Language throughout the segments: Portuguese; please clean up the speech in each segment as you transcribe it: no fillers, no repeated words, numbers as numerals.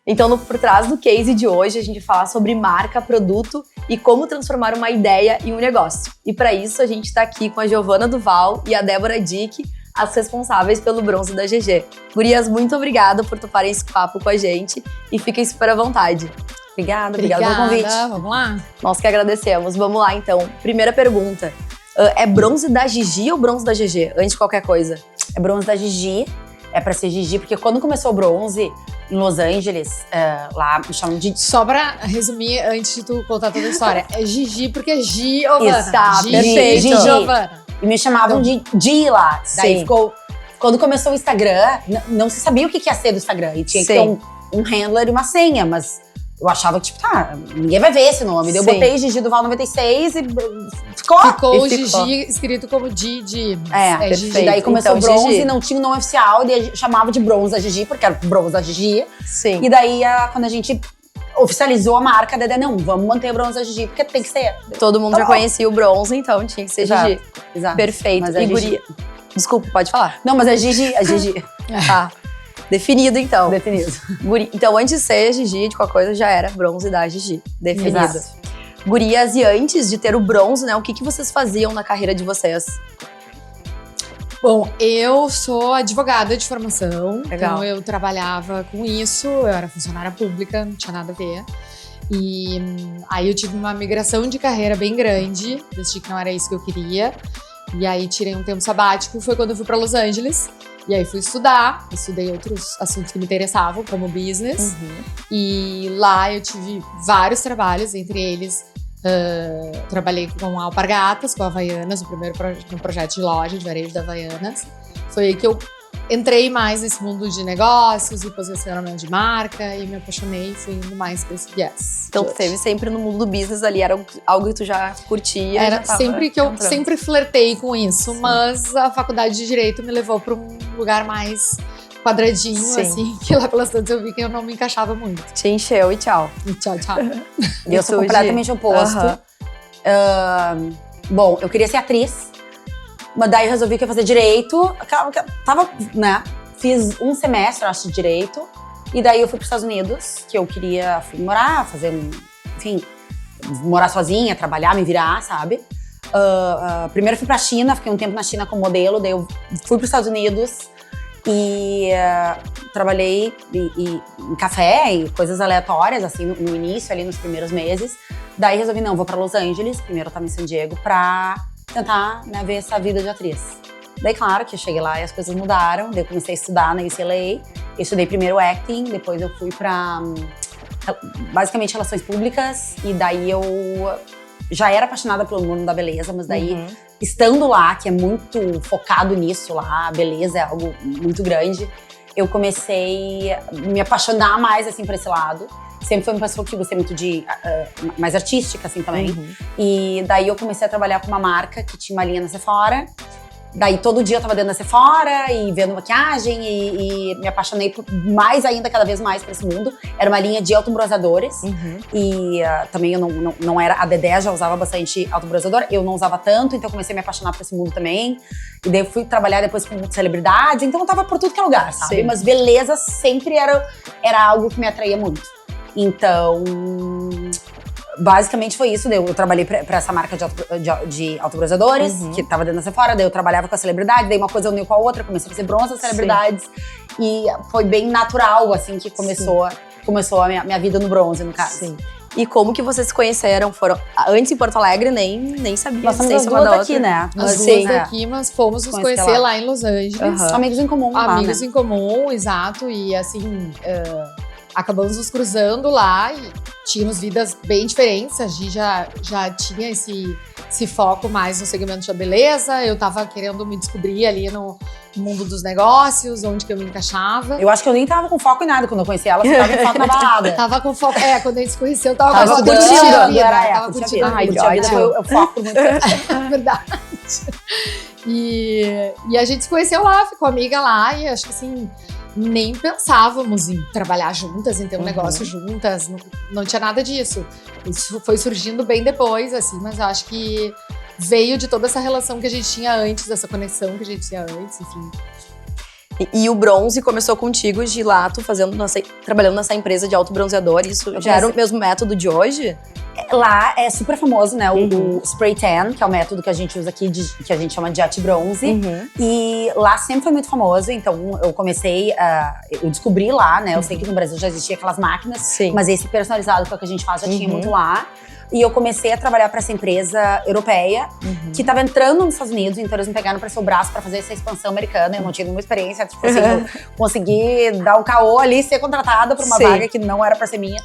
Então, por trás do case de hoje, a gente vai falar sobre marca, produto e como transformar uma ideia em um negócio. E para isso, a gente está aqui com a Giovana Duval e a Débora Dick, as responsáveis pelo bronze da GG. Gurias, muito obrigada por toparem esse papo com a gente e fiquem super à vontade. Obrigada pelo convite. Vamos lá? Nós que agradecemos. Vamos lá, então. Primeira pergunta. É bronze da Gigi ou bronze da GG? Antes de qualquer coisa. É bronze da Gigi. É pra ser Gigi, porque quando começou o bronze em Los Angeles, lá me chamam de... Só pra resumir, antes de tu contar toda a história, é Gigi porque é Giovana. Exato, perfeito. Gigi. Giovana. E me chamavam de Gi lá. Daí Sim. ficou... Quando começou o Instagram, não se sabia o que ia ser do Instagram. E tinha que ter um handler e uma senha, mas... Eu achava que, tipo, ninguém vai ver esse nome. Daí eu Sim. botei Gigi Duval 96 e ficou. Ficou o E ficou. Gigi escrito como Gigi. Gigi. perfeito. Daí começou Então, bronze, Gigi. não tinha o nome oficial, e daí chamava de bronze da Gigi, porque era bronze da Gigi. Sim. E daí, quando a gente oficializou a marca, daí, não, vamos manter o bronze da Gigi, porque tem que ser. Todo mundo Tá já bom. conhecia o bronze, então tinha que ser Exato. Gigi. Exato. Perfeito. Mas a E Gigi... guria... Desculpa, pode falar. Não, mas a Gigi Tá. Definido, então. definido. Então, antes de ser Gigi, de qualquer coisa, já era bronze da Gigi. Definido. Exato. Gurias, e antes de ter o bronze, né? O que vocês faziam na carreira de vocês? Bom, eu sou advogada de formação, Legal. então eu trabalhava com isso, eu era funcionária pública, não tinha nada a ver. E aí eu tive uma migração de carreira bem grande, decidi que não era isso que eu queria. E aí tirei um tempo sabático, foi quando eu fui para Los Angeles. E aí fui estudei outros assuntos que me interessavam, como business. E lá eu tive vários trabalhos, entre eles trabalhei com a Alpargatas, com a Havaianas, no projeto de loja de varejo da Havaianas. Foi aí que eu entrei mais nesse mundo de negócios e posicionamento de marca e me apaixonei e fui indo mais pra esse viés. Então, tu teve sempre no mundo do business ali, era algo que tu já curtia. Era já tava sempre que eu entrando. sempre flertei com isso, Sim. mas a faculdade de Direito me levou para um lugar mais quadradinho, Sim. assim, que lá pelas tantas eu vi que eu não me encaixava muito. Te encheu e tchau. E tchau, tchau. Eu sou completamente oposto. Aham. Bom, eu queria ser atriz, mas daí eu resolvi que ia fazer direito. Tava, né? Fiz um semestre, acho, de direito. E daí eu fui para os Estados Unidos, que eu queria morar, enfim, morar sozinha, trabalhar, me virar, sabe? Primeiro fui pra China, fiquei um tempo na China como modelo, daí eu fui para os Estados Unidos e trabalhei em café e coisas aleatórias, assim, no início, ali nos primeiros meses. Daí resolvi, não, vou pra Los Angeles, primeiro eu tava em San Diego, pra tentar, né, ver essa vida de atriz. Daí, claro, que eu cheguei lá e as coisas mudaram, daí eu comecei a estudar na UCLA. Eu estudei primeiro acting, depois eu fui pra, basicamente, relações públicas. E daí eu já era apaixonada pelo mundo da beleza, mas daí, estando lá, que é muito focado nisso lá, a beleza é algo muito grande, eu comecei a me apaixonar mais, assim, por esse lado. Sempre fui uma pessoa que gostei muito de mais artística, assim, também. E daí eu comecei a trabalhar com uma marca que tinha uma linha na Sephora. Daí todo dia eu tava dentro da Sephora e vendo maquiagem e me apaixonei mais ainda, cada vez mais por esse mundo. Era uma linha de autobronzeadores. E também eu não era... A Dedé já usava bastante autobronzeador, eu não usava tanto, então eu comecei a me apaixonar por esse mundo também. E daí eu fui trabalhar depois com celebridades, então eu tava por tudo que é lugar, sabe? Sim. Mas beleza sempre era algo que me atraía muito. Então, basicamente foi isso. Eu trabalhei pra essa marca de autobronzeadores, que tava dentro da Sephora, daí eu trabalhava com a celebridade, daí uma coisa uniu com a outra, comecei a fazer bronze das celebridades. E foi bem natural, assim, que começou a minha vida no bronze, no caso. Sim. E como que vocês se conheceram? Foram antes em Porto Alegre, nem sabia. Nós somos nem as uma duas da aqui, outra. né? As Sim. duas aqui, mas fomos nos Conhecer conhecer lá. lá em Los Angeles. Amigos em comum lá, Amigos né? em comum, exato. E assim, acabamos nos cruzando lá e tínhamos vidas bem diferentes. A Gi já tinha esse foco mais no segmento da beleza. Eu tava querendo me descobrir ali no mundo dos negócios, onde que eu me encaixava. Eu acho que eu nem tava com foco em nada quando eu conheci ela, só tava em foco na balada. Tava com foco. Quando a gente se conheceu, eu tava Tava curtindo curtindo a vida. era, Tava curtindo a curtindo a vida. Ai, Curtir a vida ótimo. foi o foco por muito tempo. É verdade. E a gente se conheceu lá, ficou amiga lá e acho que assim, nem pensávamos em trabalhar juntas, em ter um negócio juntas, não tinha nada disso. Isso foi surgindo bem depois, assim, mas eu acho que veio de toda essa relação que a gente tinha antes, dessa conexão que a gente tinha antes, enfim. E o bronze começou contigo de lá, tu trabalhando nessa empresa de autobronzeador. Isso já era o mesmo método de hoje? Lá é super famoso, né? O Spray Tan, que é o método que a gente usa aqui, que a gente chama de anti-bronze. E lá sempre foi muito famoso, então eu comecei eu descobri lá, né? Eu sei que no Brasil já existia aquelas máquinas, Sim. mas esse personalizado que é o que a gente faz já tinha muito lá. E eu comecei a trabalhar para essa empresa europeia, que estava entrando nos Estados Unidos, então eles me pegaram para ser o braço para fazer essa expansão americana. Eu não tinha nenhuma experiência, tipo assim, eu consegui dar o caô ali, ser contratada por uma vaga que não era para ser minha.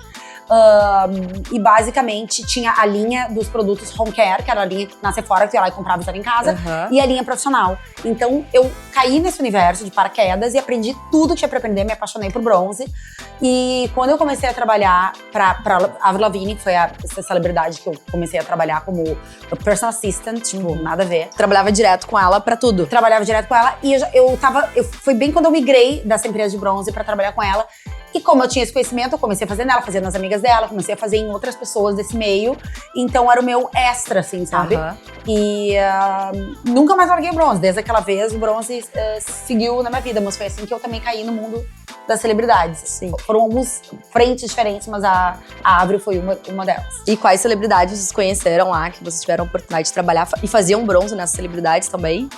E basicamente tinha a linha dos produtos home care, que era a linha na Sephora, que eu ia lá e comprava e estava em casa, e a linha profissional. Então eu caí nesse universo de paraquedas e aprendi tudo que tinha pra aprender, me apaixonei por bronze. E quando eu comecei a trabalhar pra Avril Lavigne, que foi essa celebridade que eu comecei a trabalhar como personal assistant, tipo, nada a ver. Trabalhava direto com ela pra tudo? Trabalhava direto com ela e foi bem quando eu migrei dessa empresa de bronze pra trabalhar com ela. E como eu tinha esse conhecimento, eu comecei a fazer nela, fazendo nas amigas dela, comecei a fazer em outras pessoas desse meio. Então era o meu extra, assim, sabe? E nunca mais larguei o bronze. Desde aquela vez, o bronze seguiu na minha vida. Mas foi assim que eu também caí no mundo das celebridades. Sim. Foram algumas frentes diferentes, mas a Avril foi uma delas. E quais celebridades vocês conheceram lá, que vocês tiveram a oportunidade de trabalhar? E faziam bronze nessas celebridades também?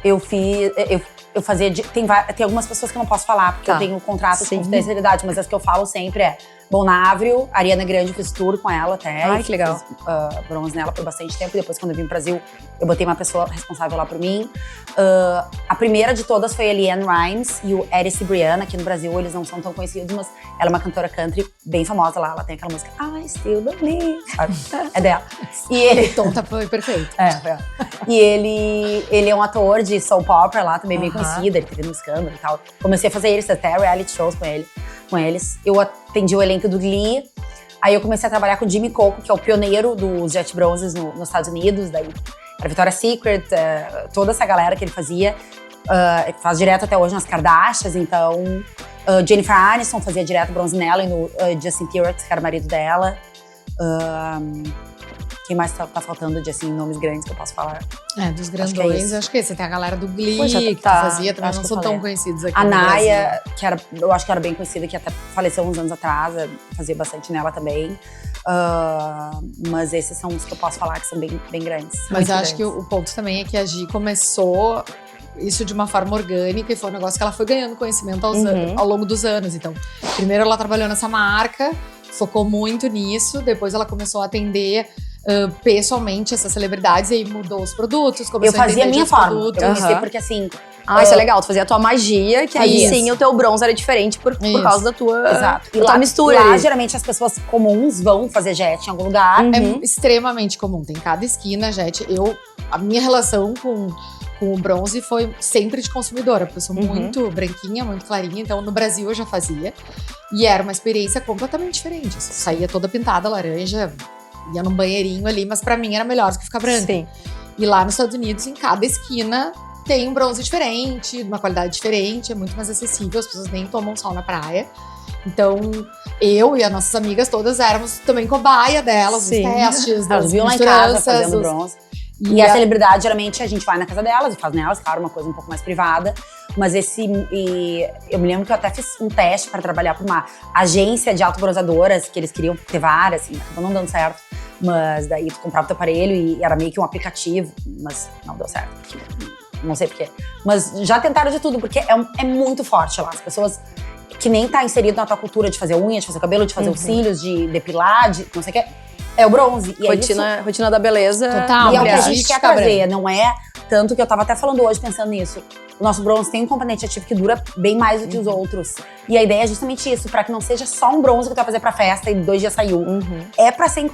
Eu fazia. Tem algumas pessoas que eu não posso falar, porque eu tenho contrato de confidencialidade, mas as que eu falo sempre bom, na Avril, a Ariana Grande, fiz tour com ela até. Ai, que legal. Fiz bronze nela por bastante tempo. E depois, quando eu vim pro Brasil, eu botei uma pessoa responsável lá por mim. A primeira de todas foi a Leanne Rimes e o Eddie Cibriana. Aqui no Brasil, eles não são tão conhecidos, mas ela é uma cantora country bem famosa lá. Ela tem aquela música I Still Believe, sabe? É dela. E ele... O tom foi perfeito. E ele é um ator de soap opera lá, também bem conhecido. Ele teve no escândalo e tal. Comecei a fazer até reality shows com eles. Eu atendi o elenco do Glee. Aí eu comecei a trabalhar com o Jimmy Coco, que é o pioneiro dos Jet Bronzes nos Estados Unidos. Daí era Victoria's Secret, toda essa galera que ele fazia. Faz direto até hoje nas Kardashians, então... Jennifer Aniston fazia direto bronze nela e no Justin Timberlake, que era o marido dela. Quem mais tá faltando de, assim, nomes grandes que eu posso falar? Dos grandões, acho que é. Você tem a galera do Glee, que fazia, também não são tão conhecidos aqui a no Naya, que eu acho que era bem conhecida, que até faleceu uns anos atrás, fazia bastante nela também. Mas esses são os que eu posso falar que são bem grandes. Mas eu acho que o ponto também é que a Gi começou isso de uma forma orgânica e foi um negócio que ela foi ganhando conhecimento ao longo dos anos. Então, primeiro ela trabalhou nessa marca, focou muito nisso, depois ela começou a atender pessoalmente essas celebridades e aí mudou os produtos, começou a fazia a minha forma. produtos. Eu comecei porque assim... isso é legal, tu fazia a tua magia, que aí sim o teu bronze era diferente por causa da tua, Exato. Da tua mistura. Lá, geralmente, as pessoas comuns vão fazer jet em algum lugar. É extremamente comum, tem cada esquina jet. A minha relação com o bronze foi sempre de consumidora, porque eu sou muito branquinha, muito clarinha, então no Brasil eu já fazia. E era uma experiência completamente diferente. Eu saía toda pintada, laranja, ia num banheirinho ali, mas pra mim era melhor do que ficar branca. Sim. E lá nos Estados Unidos, em cada esquina, tem um bronze diferente, de uma qualidade diferente, é muito mais acessível, as pessoas nem tomam sol na praia. Então, eu e as nossas amigas todas éramos também cobaia delas, dos testes, das viam lá em casa fazendo bronze. E a celebridade, geralmente, a gente vai na casa delas e faz nelas, claro, uma coisa um pouco mais privada. Mas eu me lembro que eu até fiz um teste para trabalhar para uma agência de autobronzeadoras, que eles queriam ter várias, assim, acabou não dando certo. Mas daí tu comprava o teu aparelho e era meio que um aplicativo, mas não deu certo. Não sei porquê. Mas já tentaram de tudo, porque é muito forte lá. As pessoas que nem tá inserido na tua cultura de fazer unha, de fazer cabelo, de fazer os cílios, de depilar, de não sei o quê. É o bronze. E rotina da beleza. Total. E é o que a gente quer trazer. Não é tanto que eu tava até falando hoje, pensando nisso. O nosso bronze tem um componente ativo que dura bem mais do que os outros. E a ideia é justamente isso, pra que não seja só um bronze que tu vai fazer pra festa e 2 dias saiu. É pra ser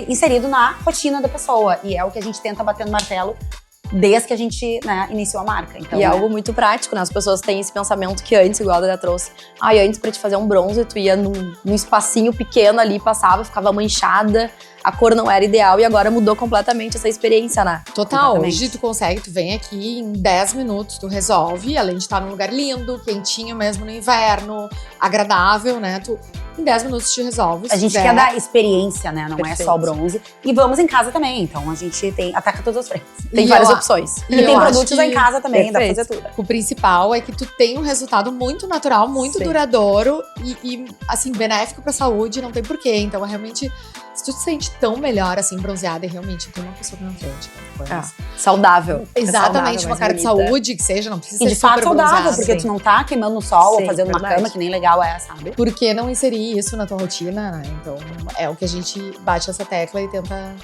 inserido na rotina da pessoa. E é o que a gente tenta bater no martelo desde que a gente, iniciou a marca. Então, é algo muito prático, né? As pessoas têm esse pensamento que antes, igual a Dada trouxe, antes pra te fazer um bronze, tu ia num espacinho pequeno ali, passava, ficava manchada, a cor não era ideal e agora mudou completamente essa experiência, né? Total. Hoje tu consegue, tu vem aqui em 10 minutos, tu resolve, além de estar num lugar lindo, quentinho mesmo no inverno, agradável, né? Em 10 minutos te resolve. A gente quer dar experiência, né? Não é só o bronze. E vamos em casa também. Então a gente ataca todas as frentes. Tem várias opções. E tem produtos em casa também, dá pra fazer tudo. O principal é que tu tem um resultado muito natural, muito duradouro e, assim, benéfico pra saúde, não tem porquê. Então, realmente, se tu te sente tão melhor, assim, bronzeada, e realmente tem uma pessoa na frente. Saudável. Exatamente, uma cara de saúde, que seja, não precisa E ser de fato super saudável, bronzeada. porque tu não tá queimando no sol ou fazendo uma cama que nem legal é, sabe? Por que não inserir isso na tua rotina, né? Então, é o que a gente bate essa tecla e tenta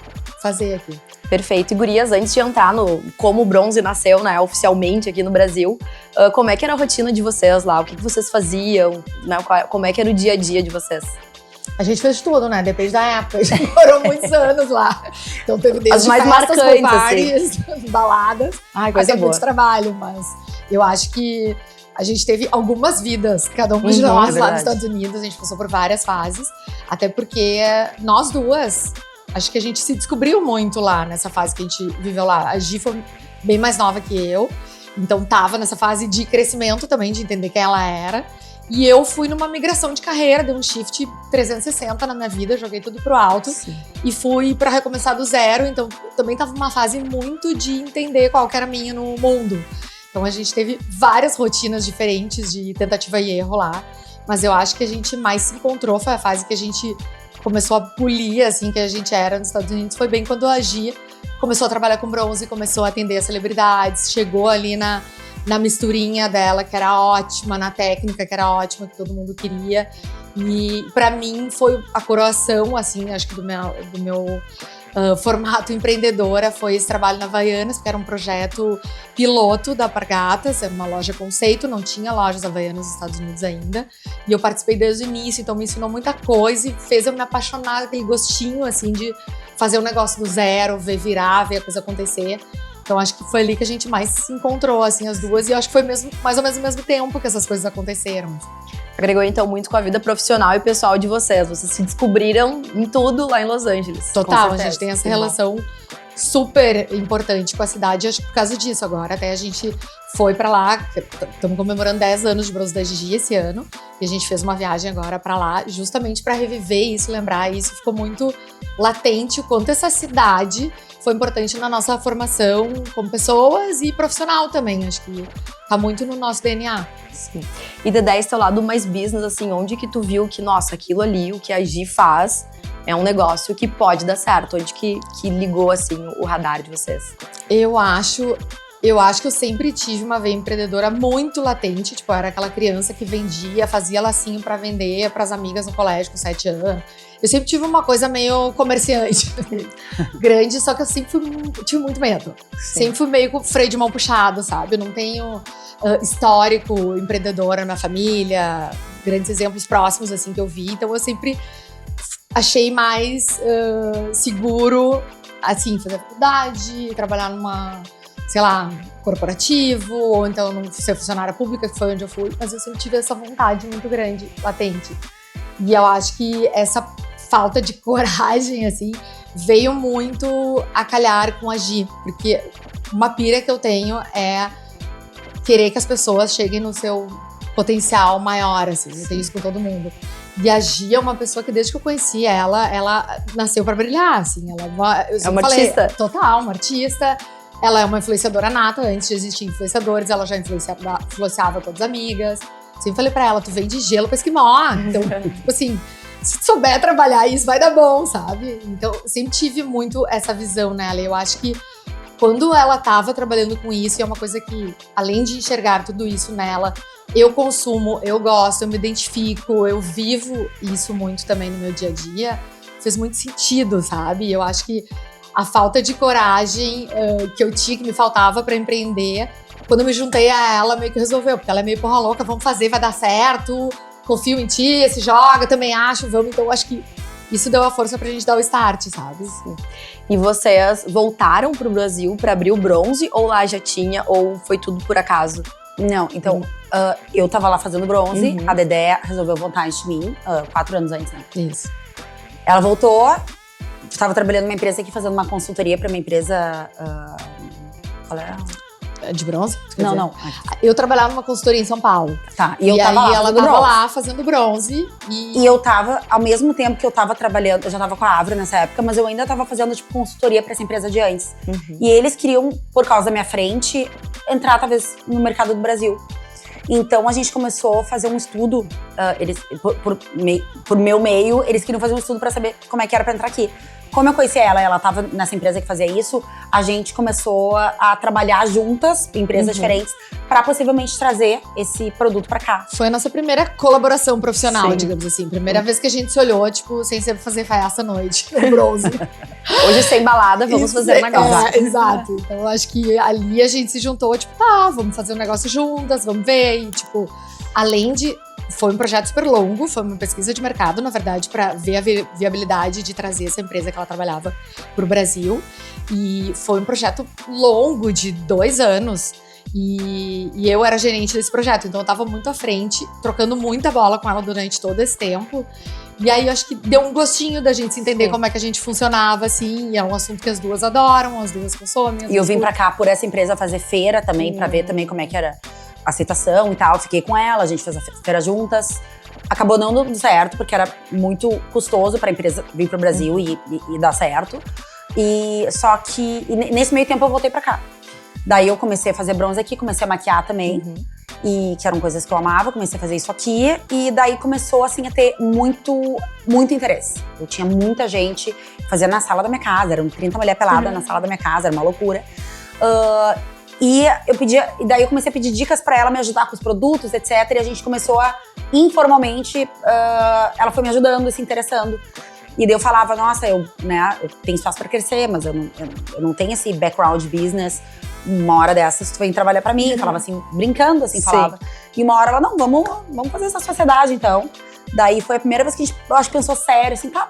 fazer aqui. Perfeito. E gurias, antes de entrar no como o bronze nasceu, né, oficialmente aqui no Brasil, como é que era a rotina de vocês lá? O que vocês faziam? Né? Como é que era o dia a dia de vocês? A gente fez tudo, né? Depende da época. A gente morou muitos anos lá. Então teve desde as mais festas, marcantes, parties, baladas, Ai, coisa até boa. muito trabalho. Mas eu acho que a gente teve algumas vidas, cada uma de nós lá nos Estados Unidos. A gente passou por várias fases. Até porque nós duas, acho que a gente se descobriu muito lá nessa fase que a gente viveu lá. A Gi foi bem mais nova que eu. Então tava nessa fase de crescimento também, de entender quem ela era. E eu fui numa migração de carreira, dei um shift 360 na minha vida, joguei tudo pro alto. Sim. E fui pra recomeçar do zero, então também tava numa fase muito de entender qual que era a minha no mundo. Então a gente teve várias rotinas diferentes de tentativa e erro lá, mas eu acho que a gente mais se encontrou, foi a fase que a gente começou a polir, assim, que a gente era nos Estados Unidos, foi bem quando a Gi começou a trabalhar com bronze, começou a atender as celebridades, chegou ali na misturinha dela, que era ótima, na técnica, que era ótima, que todo mundo queria. E pra mim foi a coroação, assim, acho que do meu formato empreendedora, foi esse trabalho na Havaianas, que era um projeto piloto da Alpargatas, era uma loja conceito, não tinha lojas Havaianas nos Estados Unidos ainda. E eu participei desde o início, então me ensinou muita coisa e fez eu me apaixonar, aquele gostinho, assim, de fazer um negócio do zero, ver virar, ver a coisa acontecer. Então, acho que foi ali que a gente mais se encontrou, assim, as duas. E eu acho que foi mesmo, mais ou menos ao mesmo tempo que essas coisas aconteceram. Agregou, então, muito com a vida profissional e pessoal de vocês. Vocês se descobriram em tudo lá em Los Angeles. Total, a gente tem essa relação super importante com a cidade, acho que por causa disso agora. Até a gente foi pra lá, estamos comemorando 10 anos de Bronze da Gigi esse ano. E a gente fez uma viagem agora pra lá, justamente pra reviver isso, lembrar isso. Ficou muito latente o quanto essa cidade foi importante na nossa formação como pessoas e profissional também. Acho que tá muito no nosso DNA. Sim. E Dedé, esse teu lado mais business, assim, onde que tu viu que, nossa, aquilo ali, o que a Gi faz, é um negócio que pode dar certo? Onde que ligou, assim, o radar de vocês? Eu acho que eu sempre tive uma veia empreendedora muito latente. Tipo, eu era aquela criança que vendia, fazia lacinho pra vender pras amigas no colégio com 7 anos. Eu sempre tive uma coisa meio comerciante, grande, só que eu sempre tive muito medo. Sim. Sempre fui meio com freio de mão puxado, sabe? Eu não tenho histórico empreendedora na família, grandes exemplos próximos, assim, que eu vi. Então, eu sempre achei mais seguro, assim, fazer faculdade, trabalhar numa, sei lá, corporativo, ou então não ser funcionária pública, que foi onde eu fui. Mas eu sempre tive essa vontade muito grande, latente. E eu acho que essa falta de coragem, assim, veio muito a calhar com a Gi. Porque uma pira que eu tenho é querer que as pessoas cheguem no seu potencial maior, assim. Eu tenho isso com todo mundo. E a Gi é uma pessoa que, desde que eu conheci ela nasceu pra brilhar, assim. Ela é uma artista. Total, uma artista. Ela é uma influenciadora nata. Antes de existir influenciadores, ela já influenciava todas as amigas. Sempre falei pra ela, tu vende gelo pra esquimó. Então, tipo assim, se tu souber trabalhar isso, vai dar bom, sabe? Então, sempre tive muito essa visão nela. Eu acho que quando ela tava trabalhando com isso, e é uma coisa que, além de enxergar tudo isso nela, eu consumo, eu gosto, eu me identifico, eu vivo isso muito também no meu dia a dia, fez muito sentido, sabe? Eu acho que a falta de coragem que eu tinha, que me faltava pra empreender, quando eu me juntei a ela, meio que resolveu, porque ela é meio porra louca, vamos fazer, vai dar certo, confio em ti, se joga, também acho, vamos. Então, acho que isso deu a força pra gente dar o start, sabe? Sim. E vocês voltaram pro Brasil pra abrir o Bronze, ou lá já tinha, ou foi tudo por acaso? Não, então, eu tava lá fazendo Bronze, a Dedé resolveu voltar antes de mim, 4 anos antes, né? Isso. Ela voltou, tava trabalhando numa empresa aqui, fazendo uma consultoria pra uma empresa… qual é? De bronze? Não, não. Eu trabalhava numa consultoria em São Paulo. Tá, e eu tava aí lá ela fazendo tava bronze. lá fazendo bronze. E eu tava, ao mesmo tempo que eu tava trabalhando, eu já tava com a Avra nessa época, mas eu ainda tava fazendo, tipo, consultoria pra essa empresa de antes. E eles queriam, por causa da minha frente, entrar, talvez, no mercado do Brasil. Então, a gente começou a fazer um estudo, por meu meio, eles queriam fazer um estudo pra saber como é que era pra entrar aqui. Como eu conheci ela tava nessa empresa que fazia isso, a gente começou a trabalhar juntas, em empresas diferentes, pra possivelmente trazer esse produto pra cá. Foi a nossa primeira colaboração profissional, Sim. digamos assim. Primeira vez que a gente se olhou, tipo, sem sempre fazer faiaça à noite, no bronze. Hoje, sem balada, vamos fazer um negócio. Exato. Então, eu acho que ali a gente se juntou, tipo, tá, vamos fazer um negócio juntas, vamos ver. E, tipo, além de... Foi um projeto super longo, foi uma pesquisa de mercado, na verdade, para ver a viabilidade de trazer essa empresa que ela trabalhava pro Brasil. E foi um projeto longo, de 2 anos. E eu era gerente desse projeto, então eu tava muito à frente, trocando muita bola com ela durante todo esse tempo. E aí, eu acho que deu um gostinho da gente se entender como é que a gente funcionava, assim. E é um assunto que as duas adoram, as duas consomem. E eu vim pra cá por essa empresa fazer feira também, pra ver também como é que era a aceitação e tal. Fiquei com ela, a gente fez a feira juntas. Acabou não dando certo, porque era muito custoso pra empresa vir pro Brasil e dar certo. Só que nesse meio tempo eu voltei pra cá. Daí eu comecei a fazer bronze aqui, comecei a maquiar também. E que eram coisas que eu amava, comecei a fazer isso aqui. E daí começou, assim, a ter muito interesse. Eu tinha muita gente, fazia na sala da minha casa, eram 30 mulheres peladas na sala da minha casa, era uma loucura. E daí eu comecei a pedir dicas pra ela me ajudar com os produtos, etc. E a gente começou a, informalmente, ela foi me ajudando, se interessando. E daí eu falava, nossa, eu tenho espaço pra crescer, mas eu não tenho esse background business. Uma hora dessas, tu vem trabalhar pra mim. Falava assim, brincando, assim, falava. E uma hora ela, não, vamos fazer essa sociedade, então. Daí foi a primeira vez que a gente, eu acho, pensou sério, assim, tá,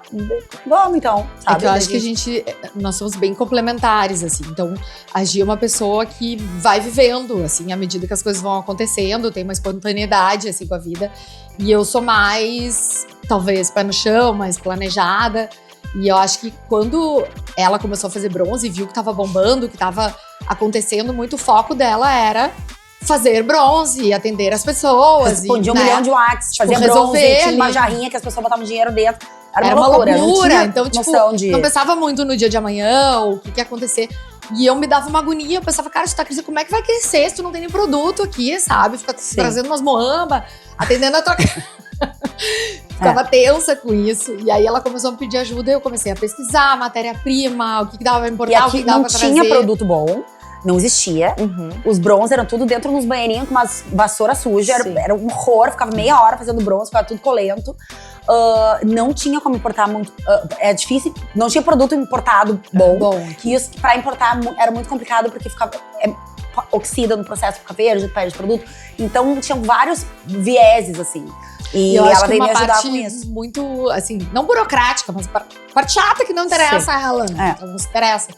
vamos então, sabe? É que eu acho que nós somos bem complementares, assim. Então, a Gi é uma pessoa que vai vivendo, assim, à medida que as coisas vão acontecendo, tem uma espontaneidade, assim, com a vida. E eu sou mais, talvez, pé no chão, mais planejada. E eu acho que quando ela começou a fazer bronze e viu que tava bombando, que tava acontecendo, muito o foco dela era fazer bronze, atender as pessoas. Respondia 1 milhão de watts, tipo, fazia resolver bronze, tinha uma ali. jarrinha que as pessoas botavam dinheiro dentro. Era uma loucura. Não tinha Então, tipo, não pensava muito no dia de amanhã, ou o que ia acontecer. E eu me dava uma agonia, eu pensava, cara, se tu tá crescendo, como é que vai crescer se tu não tem nem produto aqui, sabe? Fica trazendo umas moamba, atendendo a tua... Ficava tensa com isso. E aí ela começou a me pedir ajuda e eu comecei a pesquisar matéria-prima, o que dava pra importar, o que dava pra trazer. Não tinha produto bom, não existia. Os bronze eram tudo dentro nos banheirinhos com umas vassouras sujas. Era um horror, ficava meia hora fazendo bronze, ficava tudo colento. Não tinha como importar muito. É difícil, não tinha produto importado bom. E isso, pra importar era muito complicado porque ficava. Oxida no processo, fica verde, perde produto. Então tinham vários vieses, assim. E eu acho ela que veio uma me ajudar parte com isso. muito, assim, não burocrática, mas parte chata que não interessa a ela, né? Então não se interessa.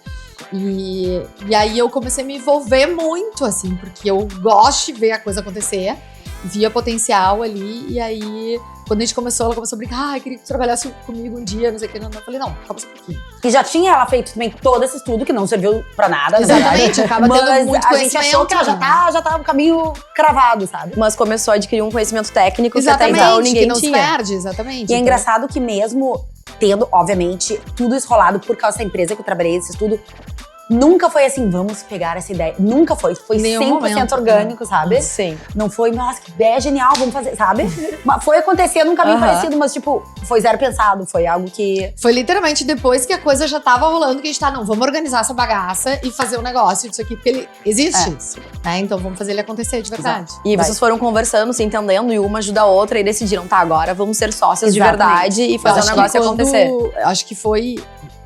E aí eu comecei a me envolver muito, assim, porque eu gosto de ver a coisa acontecer, via potencial ali, e aí, quando a gente começou, ela começou a brincar, queria que tu trabalhasse comigo um dia, não sei o que, não. Eu falei, não, calma só um pouquinho. E já tinha ela feito também todo esse estudo, que não serviu pra nada, Exatamente, acaba tendo muito a gente achou que ela já tá no caminho cravado, sabe? Mas começou a adquirir um conhecimento técnico Exatamente, que até então ninguém que não tinha. se perde, exatamente. E é engraçado que mesmo tendo, obviamente, tudo isso rolado por causa dessa empresa que eu trabalhei, esse estudo, nunca foi assim, vamos pegar essa ideia. Nunca foi. Foi 100% orgânico, sabe? Sim. Não foi, nossa, que ideia genial, vamos fazer, sabe? Mas foi acontecer num caminho parecido, mas tipo, foi zero pensado. Foi algo que... Foi literalmente depois que a coisa já tava rolando que a gente não, vamos organizar essa bagaça e fazer um negócio disso aqui, porque ele existe. Né? Então vamos fazer ele acontecer de verdade. Exato. E vocês foram conversando, se entendendo, e uma ajuda a outra, e decidiram, tá, agora vamos ser sócias de verdade e fazer o negócio acontecer. Acho que foi...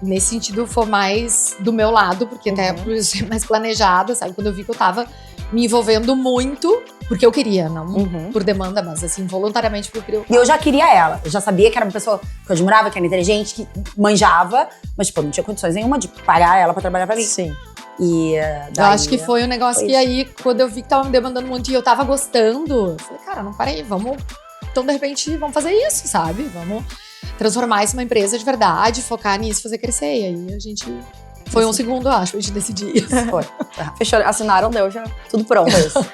Nesse sentido, foi mais do meu lado, porque até por ser mais planejada, sabe? Quando eu vi que eu tava me envolvendo muito, porque eu queria, não por demanda, mas assim, voluntariamente porque eu queria. E eu já queria ela. Eu já sabia que era uma pessoa que eu admirava, que era inteligente, que manjava, mas tipo, eu não tinha condições nenhuma de pagar ela pra trabalhar pra mim. Sim. E eu acho que foi um negócio que aí, quando eu vi que tava me demandando muito e eu tava gostando, eu falei, cara, não, peraí, vamos. Então, de repente, vamos fazer isso, sabe? Vamos transformar isso numa empresa de verdade, focar nisso, fazer crescer. E aí a gente Foi um segundo, eu acho, pra gente decidir isso. Foi. Fechou, assinaram, deu, já tudo pronto.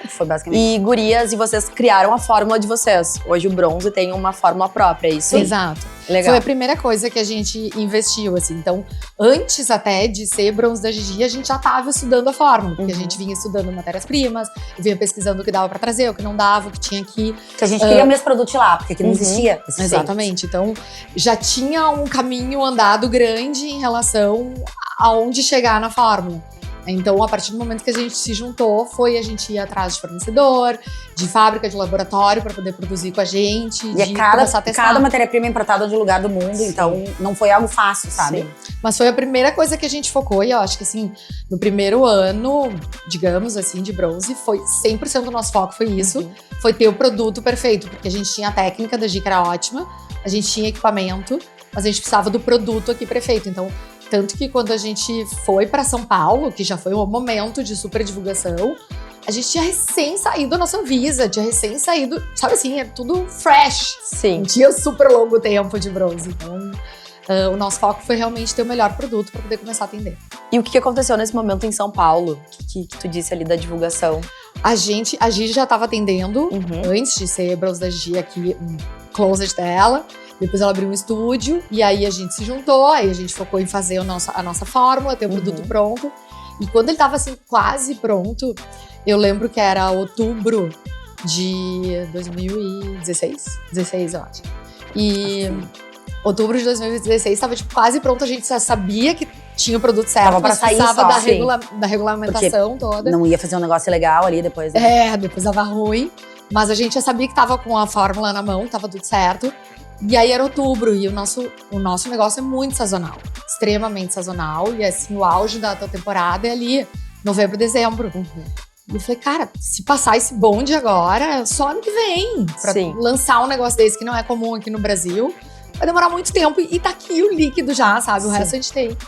Foi basicamente. E gurias, e vocês criaram a fórmula de vocês. Hoje o bronze tem uma fórmula própria, é isso? Exato. Legal. Foi a primeira coisa que a gente investiu, assim. Então, antes até de ser bronze da Gigi, a gente já tava estudando a fórmula. Porque a gente vinha estudando matérias-primas, vinha pesquisando o que dava pra trazer, o que não dava, o que tinha aqui. Que a gente queria o mesmo produto lá, porque aqui não existia. Exatamente. Então, já tinha um caminho andado grande em relação aonde chegar na fórmula. Então, a partir do momento que a gente se juntou, foi a gente ir atrás de fornecedor, de fábrica, de laboratório para poder produzir com a gente, E de começar a testar. cada matéria-prima importada de um lugar do mundo, então não foi algo fácil, sabe? Sim. Mas foi a primeira coisa que a gente focou, e eu acho que assim, no primeiro ano, digamos assim, de bronze, foi 100% do nosso foco foi isso, foi ter o produto perfeito, porque a gente tinha a técnica da Gi que era ótima, a gente tinha equipamento, mas a gente precisava do produto aqui perfeito. Então, tanto que quando a gente foi para São Paulo, que já foi um momento de super divulgação, a gente tinha recém saído da nossa Anvisa, tinha recém saído, sabe assim, é tudo fresh. Sim. Não tinha super longo tempo de bronze. Então, o nosso foco foi realmente ter o melhor produto para poder começar a atender. E o que aconteceu nesse momento em São Paulo? Que tu disse ali da divulgação? A Gigi já estava atendendo, antes de ser bronze da Gigi aqui, um closet dela. Depois ela abriu um estúdio, e aí a gente se juntou, aí a gente focou em fazer a nossa fórmula, ter o produto pronto. E quando ele tava assim, quase pronto, eu lembro que era outubro de 2016. 16, eu acho. E outubro de 2016 tava tipo, quase pronto, a gente já sabia que tinha o produto certo, Tava pra mas sair precisava só, da regulamentação toda. Não ia fazer um negócio legal ali depois. Né? Depois dava ruim. Mas a gente já sabia que tava com a fórmula na mão, tava tudo certo. E aí era outubro, e o nosso negócio é muito sazonal. Extremamente sazonal. E assim, o auge da temporada é ali, novembro, dezembro. E eu falei, cara, se passar esse bonde agora, só ano que vem. Pra lançar um negócio desse que não é comum aqui no Brasil. Vai demorar muito tempo, e tá aqui o líquido já, sabe? O resto a gente tem.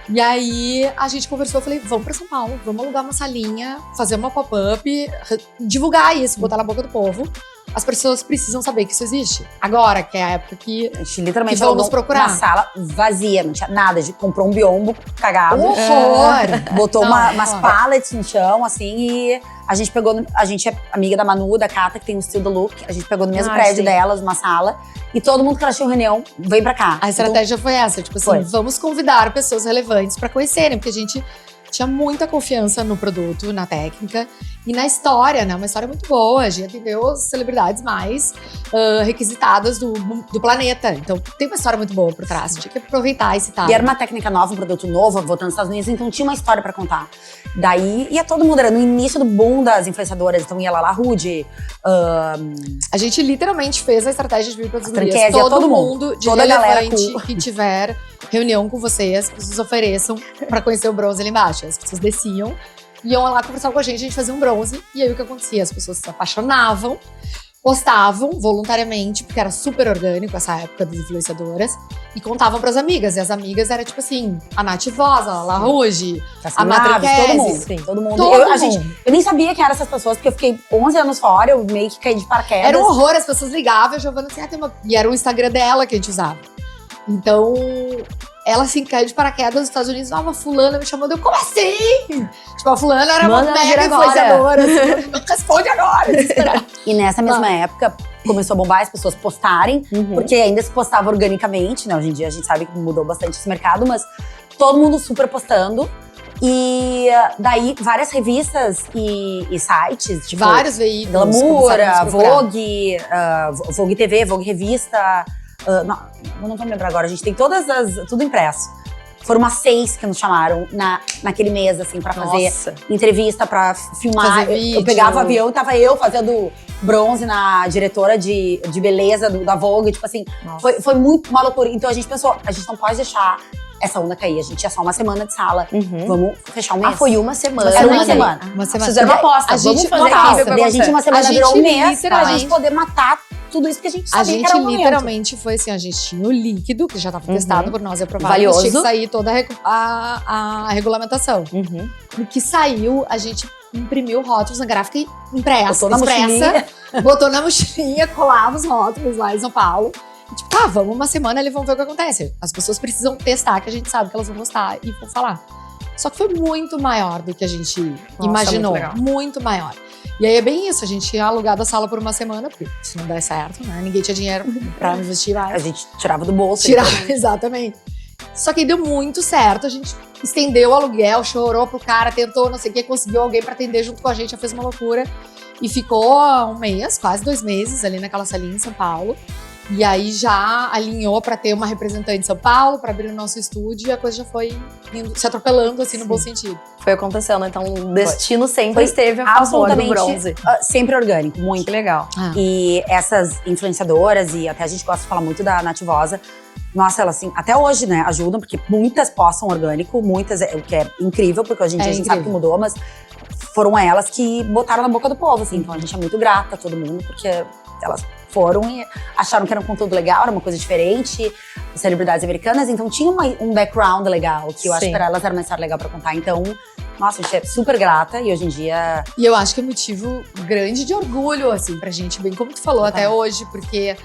E aí, a gente conversou, eu falei, vamos pra São Paulo, vamos alugar uma salinha, fazer uma pop-up, divulgar isso, botar na boca do povo. As pessoas precisam saber que isso existe. Agora, que é a época que a gente literalmente vão nos procurar. Uma sala vazia, não tinha nada. A gente comprou um biombo cagado. Horror! Botou umas pallets no chão, assim, e a gente pegou. A gente é amiga da Manu, da Cata, que tem o Still the Look. A gente pegou no mesmo prédio delas, uma sala. E todo mundo que ela tinha reunião, vem pra cá. A estratégia foi essa, tipo assim, vamos convidar pessoas relevantes pra conhecerem, porque a gente tinha muita confiança no produto, na técnica e na história, né? Uma história muito boa. A gente atendeu as celebridades mais requisitadas do planeta. Então, tem uma história muito boa por trás. Tinha que aproveitar esse time. E era uma técnica nova, um produto novo, voltando nos Estados Unidos, então tinha uma história pra contar. Daí, ia todo mundo, era no início do boom das influenciadoras, então ia Lala Rude. A gente literalmente fez a estratégia de vir para as gurias. Todo mundo de toda relevante que tiver reunião com vocês, que vocês ofereçam pra conhecer o bronze ali embaixo. As pessoas desciam, iam lá conversar com a gente fazia um bronze. E aí o que acontecia? As pessoas se apaixonavam, postavam voluntariamente, porque era super orgânico essa época das influenciadoras, e contavam pras amigas. E as amigas eram tipo assim, a Nath Voz, a La Rouge, a Matriquese. Todo mundo. Eu nem sabia quem eram essas pessoas, porque eu fiquei 11 anos fora, eu meio que caí de paraquedas. Era um horror, as pessoas ligavam, a Giovana assim, e era o Instagram dela que a gente usava. Então, ela assim, caiu de paraquedas nos Estados Unidos, uma fulana me chamou, como assim? Tipo, a fulana era uma mega influenciadora, assim, responde agora, desesperada. E nessa mesma época, começou a bombar as pessoas postarem, porque ainda se postava organicamente, né? Hoje em dia a gente sabe que mudou bastante esse mercado, mas todo mundo super postando. E daí, várias revistas e sites, tipo… Vários veículos. Glamour, Vogue, Vogue TV, Vogue Revista… não vou me lembrar agora, a gente tem tudo impresso. Foram umas 6 que nos chamaram naquele mês, assim, pra fazer entrevista, pra filmar. Eu pegava o avião e tava eu fazendo bronze na diretora de beleza da Vogue. Tipo assim, foi muito uma loucura. Então a gente pensou, a gente não pode deixar essa onda cair. A gente tinha só uma semana de sala. Vamos fechar um mês. Foi uma semana. Era uma semana. Fizeram uma aposta. Vamos fazer isso. Daí a gente, uma semana virou um mês pra gente poder matar tudo isso que a gente sabia que era o momento. A gente literalmente foi assim, a gente tinha o líquido, que já estava testado por nós e aprovado. Valioso. Tinha que sair toda a regulamentação. No que saiu, a gente imprimiu rótulos na gráfica impressa. Botou na mochilinha, colava os rótulos lá em São Paulo. E tipo, vamos uma semana ali, vamos ver o que acontece. As pessoas precisam testar, que a gente sabe que elas vão gostar e vão falar. Só que foi muito maior do que a gente Nossa, imaginou. muito legal. Muito maior. E aí é bem isso, a gente tinha alugado a sala por uma semana, porque se não der certo, né? Ninguém tinha dinheiro pra investir mais. A gente tirava do bolso. Exatamente. Só que deu muito certo, a gente estendeu o aluguel, chorou pro cara, tentou, não sei o que, conseguiu alguém pra atender junto com a gente, fez uma loucura. E ficou um mês, quase 2 meses ali naquela salinha em São Paulo. E aí já alinhou pra ter uma representante em São Paulo, pra abrir o nosso estúdio, e a coisa já foi indo, se atropelando, assim, no bom sentido. Foi acontecendo, então o destino sempre Foi esteve a favor do absolutamente bronze. sempre orgânico, muito. Que legal. E essas influenciadoras, e até a gente gosta de falar muito da Nativosa, nossa, elas assim, até hoje, né, ajudam, porque muitas postam orgânico, muitas, o que é incrível, porque hoje em dia a gente sabe que mudou, mas foram elas que botaram na boca do povo, assim. Então a gente é muito grata a todo mundo, porque elas foram e acharam que era um conteúdo legal, era uma coisa diferente, celebridades americanas, então tinha um background legal, que eu acho que para elas era uma história legal pra contar. Então, nossa, a gente é super grata e hoje em dia… E eu acho que é motivo grande de orgulho, assim, pra gente, bem como tu falou, até hoje, porque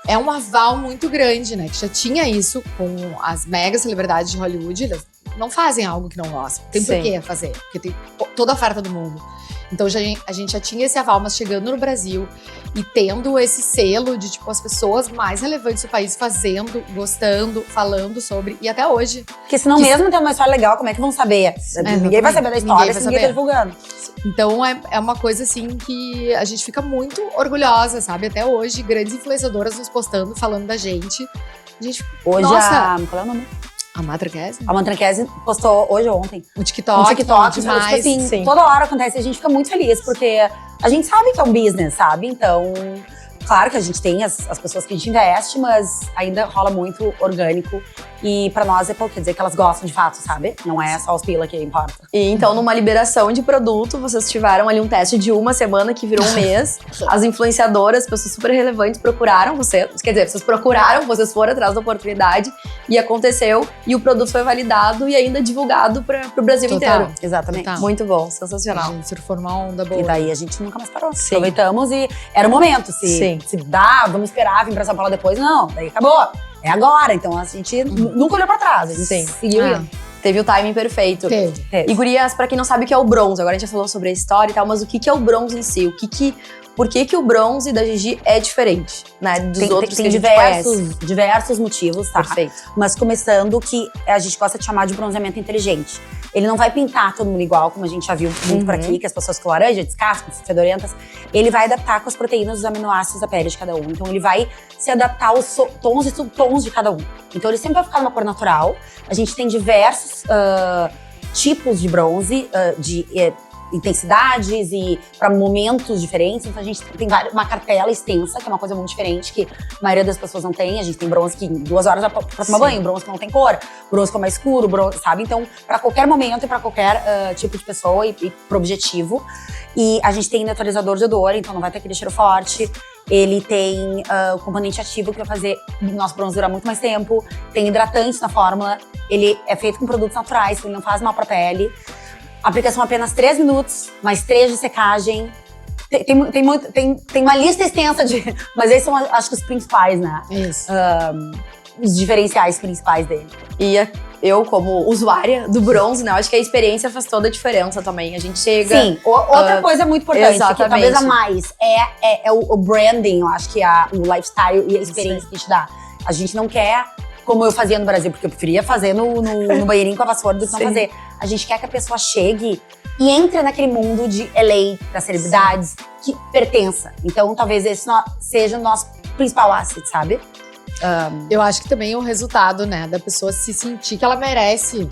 é um aval muito grande, né? Que já tinha isso com as mega celebridades de Hollywood, elas não fazem algo que não gostam. Tem por que fazer, porque tem toda a oferta do mundo. Então a gente já tinha esse aval, mas chegando no Brasil e tendo esse selo de, tipo, as pessoas mais relevantes do país fazendo, gostando, falando sobre, e até hoje. Porque senão mesmo ter uma história legal, como é que vão saber? Ninguém vai saber da história se ninguém tá divulgando. Então é uma coisa, assim, que a gente fica muito orgulhosa, sabe? Até hoje, grandes influenciadoras nos postando, falando da gente. A gente, hoje nossa, qual é o nome? A Matraquese? A Matraquese postou hoje ou ontem. O TikTok. Um TikTok, demais. Tipo assim, toda hora acontece e a gente fica muito feliz, porque a gente sabe que é um business, sabe? Então, claro que a gente tem as pessoas que a gente investe, mas ainda rola muito orgânico. E pra nós quer dizer que elas gostam de fato, sabe? Não é só os pila que importa. E então, numa liberação de produto, vocês tiveram ali um teste de 1 semana que virou um mês. As influenciadoras, pessoas super relevantes, procuraram vocês. Quer dizer, vocês procuraram, vocês foram atrás da oportunidade. E aconteceu. E o produto foi validado e ainda divulgado pro Brasil inteiro. Exatamente. Total. Muito bom, sensacional. A gente surfou numa onda boa. E daí a gente nunca mais parou. Aproveitamos e era o momento. Se dá, vamos esperar, vir pra São Paulo depois. Não, daí acabou. É agora. Então a gente nunca olhou pra trás. A gente seguiu indo. Teve o timing perfeito. Teve. E gurias, pra quem não sabe o que é o bronze, agora a gente já falou sobre a história e tal, mas o que é o bronze em si? Por que o bronze da Gigi é diferente, né, dos outros que a gente conhece? Diversos motivos, tá? Perfeito. Mas começando que a gente gosta de chamar de bronzeamento inteligente. Ele não vai pintar todo mundo igual, como a gente já viu muito por aqui, que as pessoas com laranja, descascam, fedorentas. Ele vai adaptar com as proteínas dos aminoácidos da pele de cada um. Então ele vai se adaptar aos tons e subtons de cada um. Então ele sempre vai ficar numa cor natural. A gente tem diversos tipos de bronze, intensidades e para momentos diferentes. Então a gente tem uma cartela extensa, que é uma coisa muito diferente, que a maioria das pessoas não tem. A gente tem bronze que em 2 horas dá pra tomar banho, bronze que não tem cor, bronze que é mais escuro, bronze, sabe? Então, para qualquer momento e para qualquer tipo de pessoa e pro objetivo. E a gente tem neutralizador de odor, então não vai ter aquele cheiro forte. Ele tem o componente ativo que vai fazer o nosso bronze durar muito mais tempo. Tem hidratantes na fórmula. Ele é feito com produtos naturais, então ele não faz mal pra pele. Aplicação apenas 3 minutos, mais 3 de secagem. Tem uma lista extensa de… Mas esses são, acho que, os principais, né? Isso. Os diferenciais principais dele. E eu, como usuária do bronze, né, acho que a experiência faz toda a diferença também. A gente chega… Sim, outra coisa muito importante, que talvez a mais, é o branding, eu acho que o lifestyle e a experiência que a gente dá. A gente não quer… Como eu fazia no Brasil, porque eu preferia fazer no banheirinho com a vassoura do que não fazer. A gente quer que a pessoa chegue e entre naquele mundo de LA, das celebridades, que pertença. Então, talvez esse seja o nosso principal asset, sabe? Eu acho que também o resultado, né, da pessoa se sentir que ela merece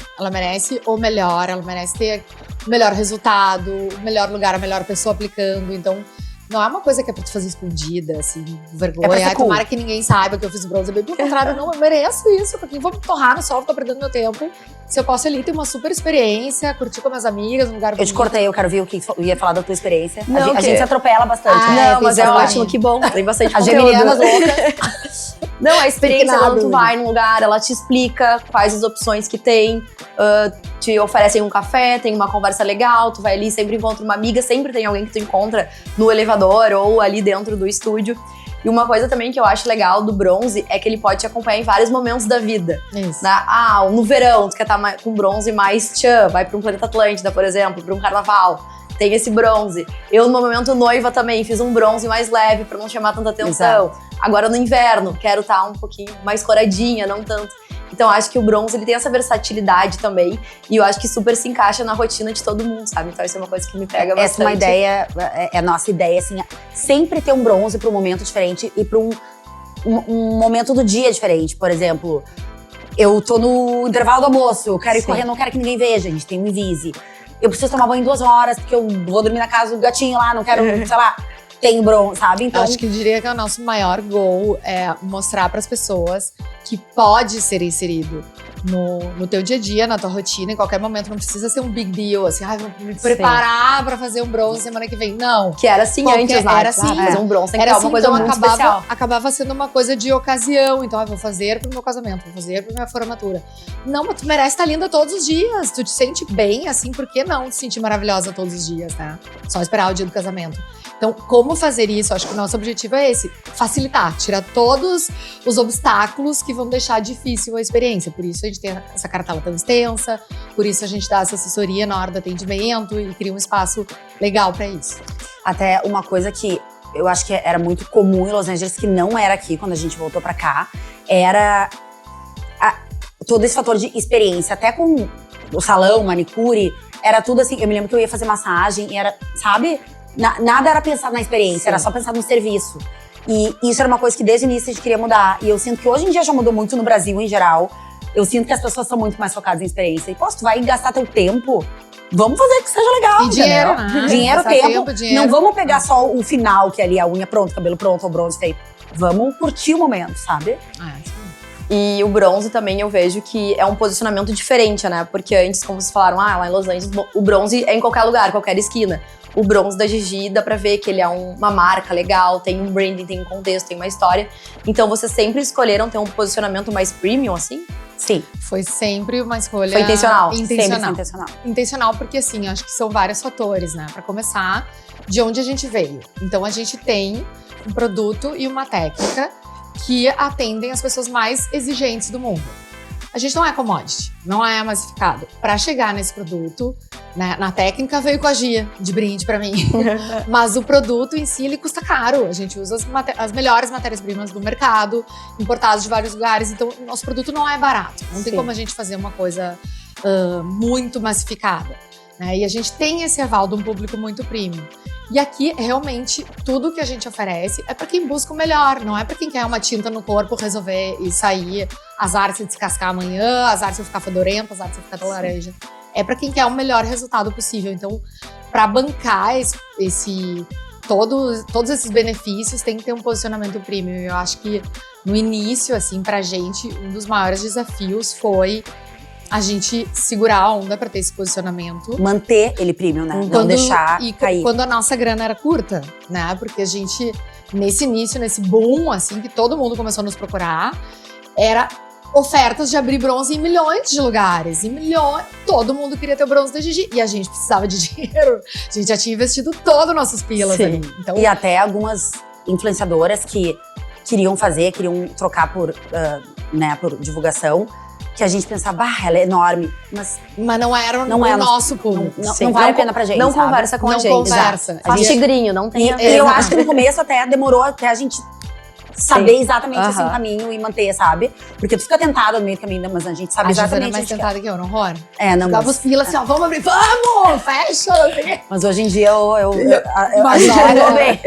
o melhor, ela merece ter o melhor resultado, o melhor lugar, a melhor pessoa aplicando. Então, não é uma coisa que é pra tu fazer escondida, assim, vergonha. Cool. Tomara que ninguém saiba que eu fiz bronze. Bem pelo contrário, não, eu mereço isso. Pra quem vou me torrar no sol, ficar perdendo meu tempo. Se eu posso ali ter uma super experiência, curtir com minhas amigas, num lugar bonito. Eu te cortei, eu quero ver o que ia falar da tua experiência. Não, a gente se atropela bastante. Não, Tem mas é problema. ótimo, que bom. Tem bastante As conteúdo. geminianas loucas. Não, a experiência, Nada, quando tu vai num lugar, ela te explica quais as opções que tem, te oferecem um café, tem uma conversa legal, tu vai ali, sempre encontra uma amiga, sempre tem alguém que tu encontra no elevador ou ali dentro do estúdio. E uma coisa também que eu acho legal do bronze é que ele pode te acompanhar em vários momentos da vida. Isso. Né? No verão, tu quer estar com bronze mais tchan, vai pra um Planeta Atlântida, por exemplo, pra um carnaval. Tem esse bronze. Eu, no momento noiva também, fiz um bronze mais leve pra não chamar tanta atenção. Exato. Agora no inverno, quero estar um pouquinho mais coradinha, não tanto. Então acho que o bronze, ele tem essa versatilidade também. E eu acho que super se encaixa na rotina de todo mundo, sabe? Então isso é uma coisa que me pega bastante. Essa é uma ideia, é a nossa ideia, assim, sempre ter um bronze pra um momento diferente e pra um momento do dia diferente. Por exemplo, eu tô no intervalo do almoço, eu quero ir correndo, não quero que ninguém veja, a gente tem um Invisi. Eu preciso tomar banho em 2 horas, porque eu vou dormir na casa do gatinho lá, não quero, sei lá, tem bronze, sabe? Então, Acho que eu diria que o nosso maior goal é mostrar para as pessoas que pode ser inserido no teu dia a dia, na tua rotina, em qualquer momento. Não precisa ser um big deal, assim, vou me preparar para fazer um bronze semana que vem. Não. Que era assim antes, né? Era assim. Fazer um bronze tem que Era ser assim, uma coisa então muito especial. acabava sendo uma coisa de ocasião. Então, vou fazer pro meu casamento, vou fazer pra minha formatura. Não, mas tu merece estar linda todos os dias. Tu te sente bem, assim, por que não te sentir maravilhosa todos os dias, né? Só esperar o dia do casamento. Então, como fazer isso? Acho que o nosso objetivo é esse: facilitar, tirar todos os obstáculos que vão deixar difícil a experiência. Por isso a gente tem essa cartela tão extensa, por isso a gente dá essa assessoria na hora do atendimento e cria um espaço legal para isso. até uma coisa que eu acho que era muito comum em Los Angeles, que não era aqui quando a gente voltou pra cá, era todo esse fator de experiência. Até com o salão, manicure, era tudo assim. Eu me lembro que eu ia fazer massagem e era, sabe? Nada era pensado na experiência, Sim. era só pensado no serviço. E isso era uma coisa que desde o início a gente queria mudar. E eu sinto que hoje em dia já mudou muito no Brasil em geral. Eu sinto que as pessoas são muito mais focadas em experiência. E, pô, se tu vai gastar teu tempo, vamos fazer que seja legal, E dinheiro, entendeu? né? Dinheiro, Gastar tempo. dinheiro. Não vamos pegar só o final, que ali é a unha pronta, cabelo pronto, o bronze feito. Vamos curtir o momento, sabe? E o bronze também eu vejo que é um posicionamento diferente, né? Porque antes, como vocês falaram, lá em Los Angeles, o bronze é em qualquer lugar, qualquer esquina. O bronze da Gigi dá pra ver que ele é uma marca legal, tem um branding, tem um contexto, tem uma história. Então vocês sempre escolheram ter um posicionamento mais premium, assim? Sim. Foi sempre uma escolha Foi intencional? Sempre intencional. Intencional porque, assim, acho que são vários fatores, né? Pra começar, de onde a gente veio. Então, a gente tem um produto e uma técnica que atendem as pessoas mais exigentes do mundo. A gente não é commodity, não é massificado. Pra chegar nesse produto, né, na técnica veio com a Gia, de brinde pra mim. Mas o produto em si, ele custa caro. A gente usa as melhores matérias-primas do mercado, importadas de vários lugares. Então, o nosso produto não é barato. Não tem Sim. como a gente fazer uma coisa muito massificada, né? E a gente tem esse aval de um público muito premium. E aqui, realmente, tudo que a gente oferece é para quem busca o melhor. Não é para quem quer uma tinta no corpo, resolver e sair, azar se descascar amanhã, azar se eu ficar fedorenta, azar se eu ficar da laranja. É para quem quer o melhor resultado possível. Então, para bancar todos esses benefícios, tem que ter um posicionamento premium. Eu acho que, no início, assim, pra gente, um dos maiores desafios foi a gente segurar a onda para ter esse posicionamento. Manter ele premium, né? Não deixar cair. Quando a nossa grana era curta, né? Porque a gente, nesse início, nesse boom, assim, que todo mundo começou a nos procurar, era ofertas de abrir bronze em milhões de lugares. Em milhões. Todo mundo queria ter o bronze da Gigi. E a gente precisava de dinheiro. A gente já tinha investido todos os nossos pilas ali. Então, E até algumas influenciadoras que queriam trocar por divulgação, que a gente pensava, ela é enorme, mas não era Não o é nosso público. não vale a pena pra gente, Não sabe? conversa com Não a gente. conversa. Exato. Faz tigrinho, não tem a ver. E eu acho que no começo até demorou até a gente saber exatamente assim, o caminho e manter, sabe? Porque tu fica tentado no meio do caminho, mas a gente sabe A Giovana é exatamente mais onde que tentada que eu, não horror? não, Ficava os pilas assim, vamos abrir, vamos, fecha. Assim. mas hoje em dia a Mas gente olha, lidou bem.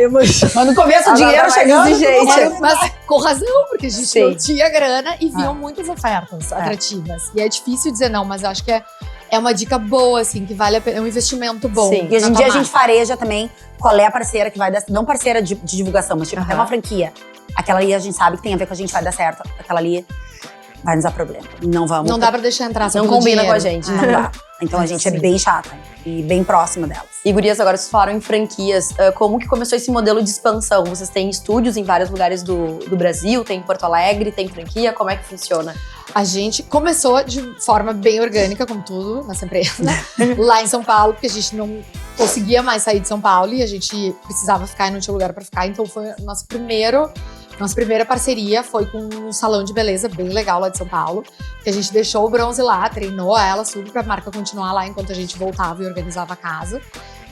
Mas no começo o dinheiro tá mais chegando, exigente. Mas com razão, porque a gente Sim. não tinha grana e viam muitas ofertas atrativas. E é difícil dizer não, mas eu acho que é uma dica boa, assim, que vale a pena, é um investimento bom. Sim. E hoje em na dia a tua gente fareja também qual é a parceira que vai dar, não parceira de divulgação, mas tipo até uma franquia. Aquela ali a gente sabe que tem a ver com a gente, vai dar certo. Aquela ali vai nos dar problema. Não vamos. Não dá pra deixar entrar só Não pelo combina dinheiro. com a gente. Não dá. Então a gente é Sim. bem chata e bem próxima delas. E gurias, agora vocês falaram em franquias. Como que começou esse modelo de expansão? Vocês têm estúdios em vários lugares do Brasil? Tem em Porto Alegre? Tem franquia? Como é que funciona? A gente começou de forma bem orgânica, como tudo nessa empresa, lá em São Paulo, porque a gente não conseguia mais sair de São Paulo e a gente precisava ficar e não tinha lugar para ficar. Então foi nossa primeira parceria foi com um salão de beleza bem legal lá de São Paulo, que a gente deixou o Bronze lá, treinou ela, tudo pra marca continuar lá enquanto a gente voltava e organizava a casa.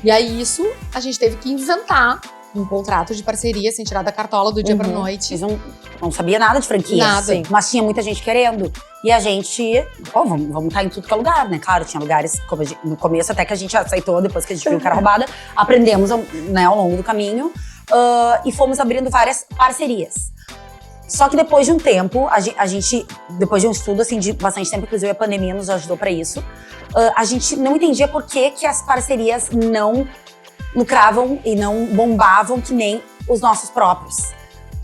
E aí isso a gente teve que inventar um contrato de parceria, sem tirar da cartola do dia pra noite. Eles não sabia nada de franquia. Nada. Sim. Mas tinha muita gente querendo. E a gente, vamos estar em tudo que é lugar, né? Claro, tinha lugares, no começo até que a gente aceitou, depois que a gente viu que era roubada. Aprendemos, né, ao longo do caminho. E fomos abrindo várias parcerias. Só que depois de um tempo, a gente, depois de um estudo assim, de bastante tempo, inclusive a pandemia nos ajudou pra isso, a gente não entendia por que as parcerias não lucravam e não bombavam que nem os nossos próprios.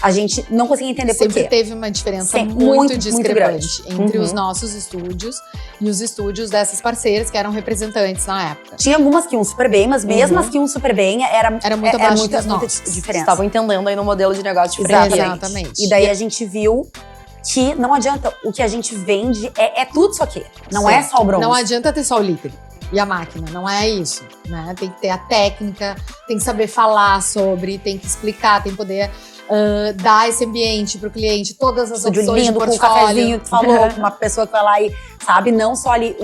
A gente não conseguia entender por quê. Sempre teve uma diferença Muito muito discrepante grande. entre os nossos estúdios e os estúdios dessas parceiras que eram representantes na época. Tinha algumas que iam super bem, mas mesmo as que iam super bem, era muito abaixo muita dos nossos. diferença. Estavam entendendo aí no modelo de negócio de franquia. Exatamente. E daí a gente viu que não adianta, o que a gente vende é tudo isso aqui. Não é só o bronze. Não adianta ter só o líquido e a máquina, não é isso, né? Tem que ter a técnica, tem que saber falar sobre, tem que explicar, tem que poder dar esse ambiente pro cliente, todas as opções lindo, de com um portfólio. cafezinho que tu falou, com uma pessoa que vai lá e, sabe, não só ali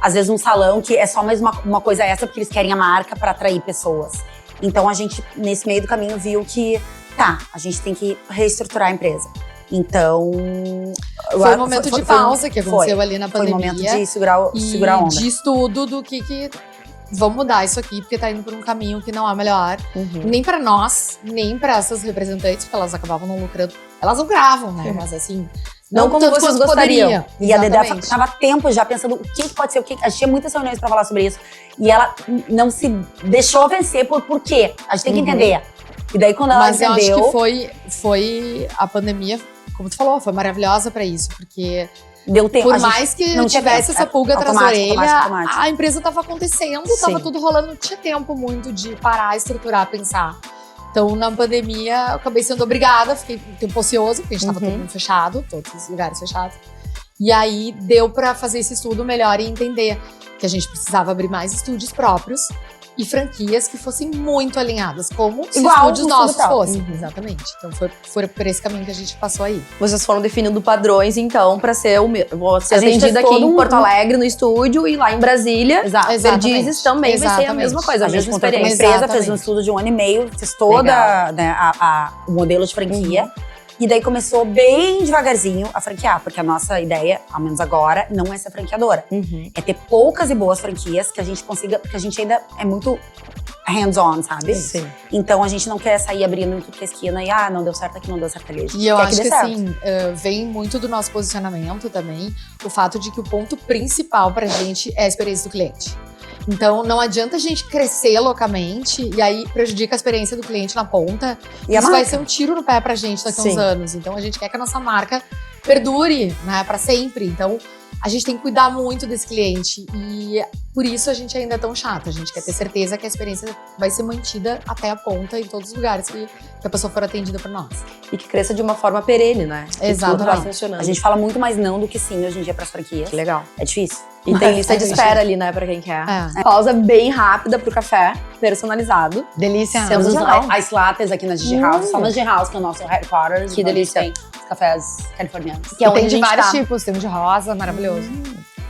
às vezes um salão que é só mais uma coisa extra porque eles querem a marca pra atrair pessoas. Então a gente, nesse meio do caminho, viu que, a gente tem que reestruturar a empresa. Então… Foi um momento de pausa que aconteceu ali na pandemia. Foi um momento de segurar a onda. De estudo do que vamos mudar isso aqui, porque tá indo por um caminho que não é melhor. Nem pra nós, nem pra essas representantes, porque elas acabavam não lucrando. Elas lucravam, né? Mas assim… Não como tanto vocês quanto gostariam. poderia. E a Dedé Exatamente. tava tempo já pensando o que pode ser, a gente tinha muitas reuniões pra falar sobre isso. E ela não se deixou vencer por quê? A gente tem que entender. E daí quando ela entendeu… Mas eu acho que foi a pandemia, como tu falou, foi maravilhosa pra isso, porque… Deu tempo. Por mais que não tivesse essa pulga atrás da orelha, automático. a empresa tava acontecendo, tava tudo rolando, não tinha tempo muito de parar, estruturar, pensar. Então, na pandemia, eu acabei sendo obrigada, fiquei um tempo ocioso, porque a gente tava todo mundo fechado, todos os lugares fechados. E aí, deu pra fazer esse estudo melhor e entender que a gente precisava abrir mais estúdios próprios e franquias que fossem muito alinhadas, como se estúdios nossos fossem. Exatamente. Então, foi por esse caminho que a gente passou aí. Vocês foram definindo padrões, então, pra ser vou ser A gente atendida fez aqui todo em Porto Alegre, no estúdio, e lá em Brasília, Perdizes também vai ser a mesma coisa, A gente mesma contratou uma experiência. empresa, fez um estudo de 1 ano e meio, fez toda, né, o modelo de franquia. E daí começou bem devagarzinho a franquear, porque a nossa ideia, ao menos agora, não é ser franqueadora. É ter poucas e boas franquias que a gente consiga, porque a gente ainda é muito hands-on, sabe? Sim. Então a gente não quer sair abrindo em tudo que é esquina e não deu certo aqui, não deu certo ali. A gente E eu quer acho dê que certo. assim, vem muito do nosso posicionamento também, o fato de que o ponto principal pra gente é a experiência do cliente. Então, não adianta a gente crescer loucamente e aí prejudica a experiência do cliente na ponta. E a isso vai marca? ser um tiro no pé pra gente daqui a uns Sim. anos. Então, a gente quer que a nossa marca perdure, né, pra sempre. Então, a gente tem que cuidar muito desse cliente e por isso a gente ainda é tão chata. A gente quer ter certeza que a experiência vai ser mantida até a ponta em todos os lugares que a pessoa for atendida por nós. E que cresça de uma forma perene, né? Que Exatamente. tudo vai funcionando. A gente fala muito mais não do que sim hoje em dia pras franquias. Que legal. É difícil. E tem lista de espera ali, né, pra quem quer. Pausa bem rápida pro café, personalizado. Delícia. Temos os Sensacional. ice lattes aqui na Gigi House, só na Gigi House, que é o nosso headquarters. Que então a gente delícia. tem os cafés californianos. Que é E onde tem a de gente vários tá. tipos, tem um de rosa, maravilhoso.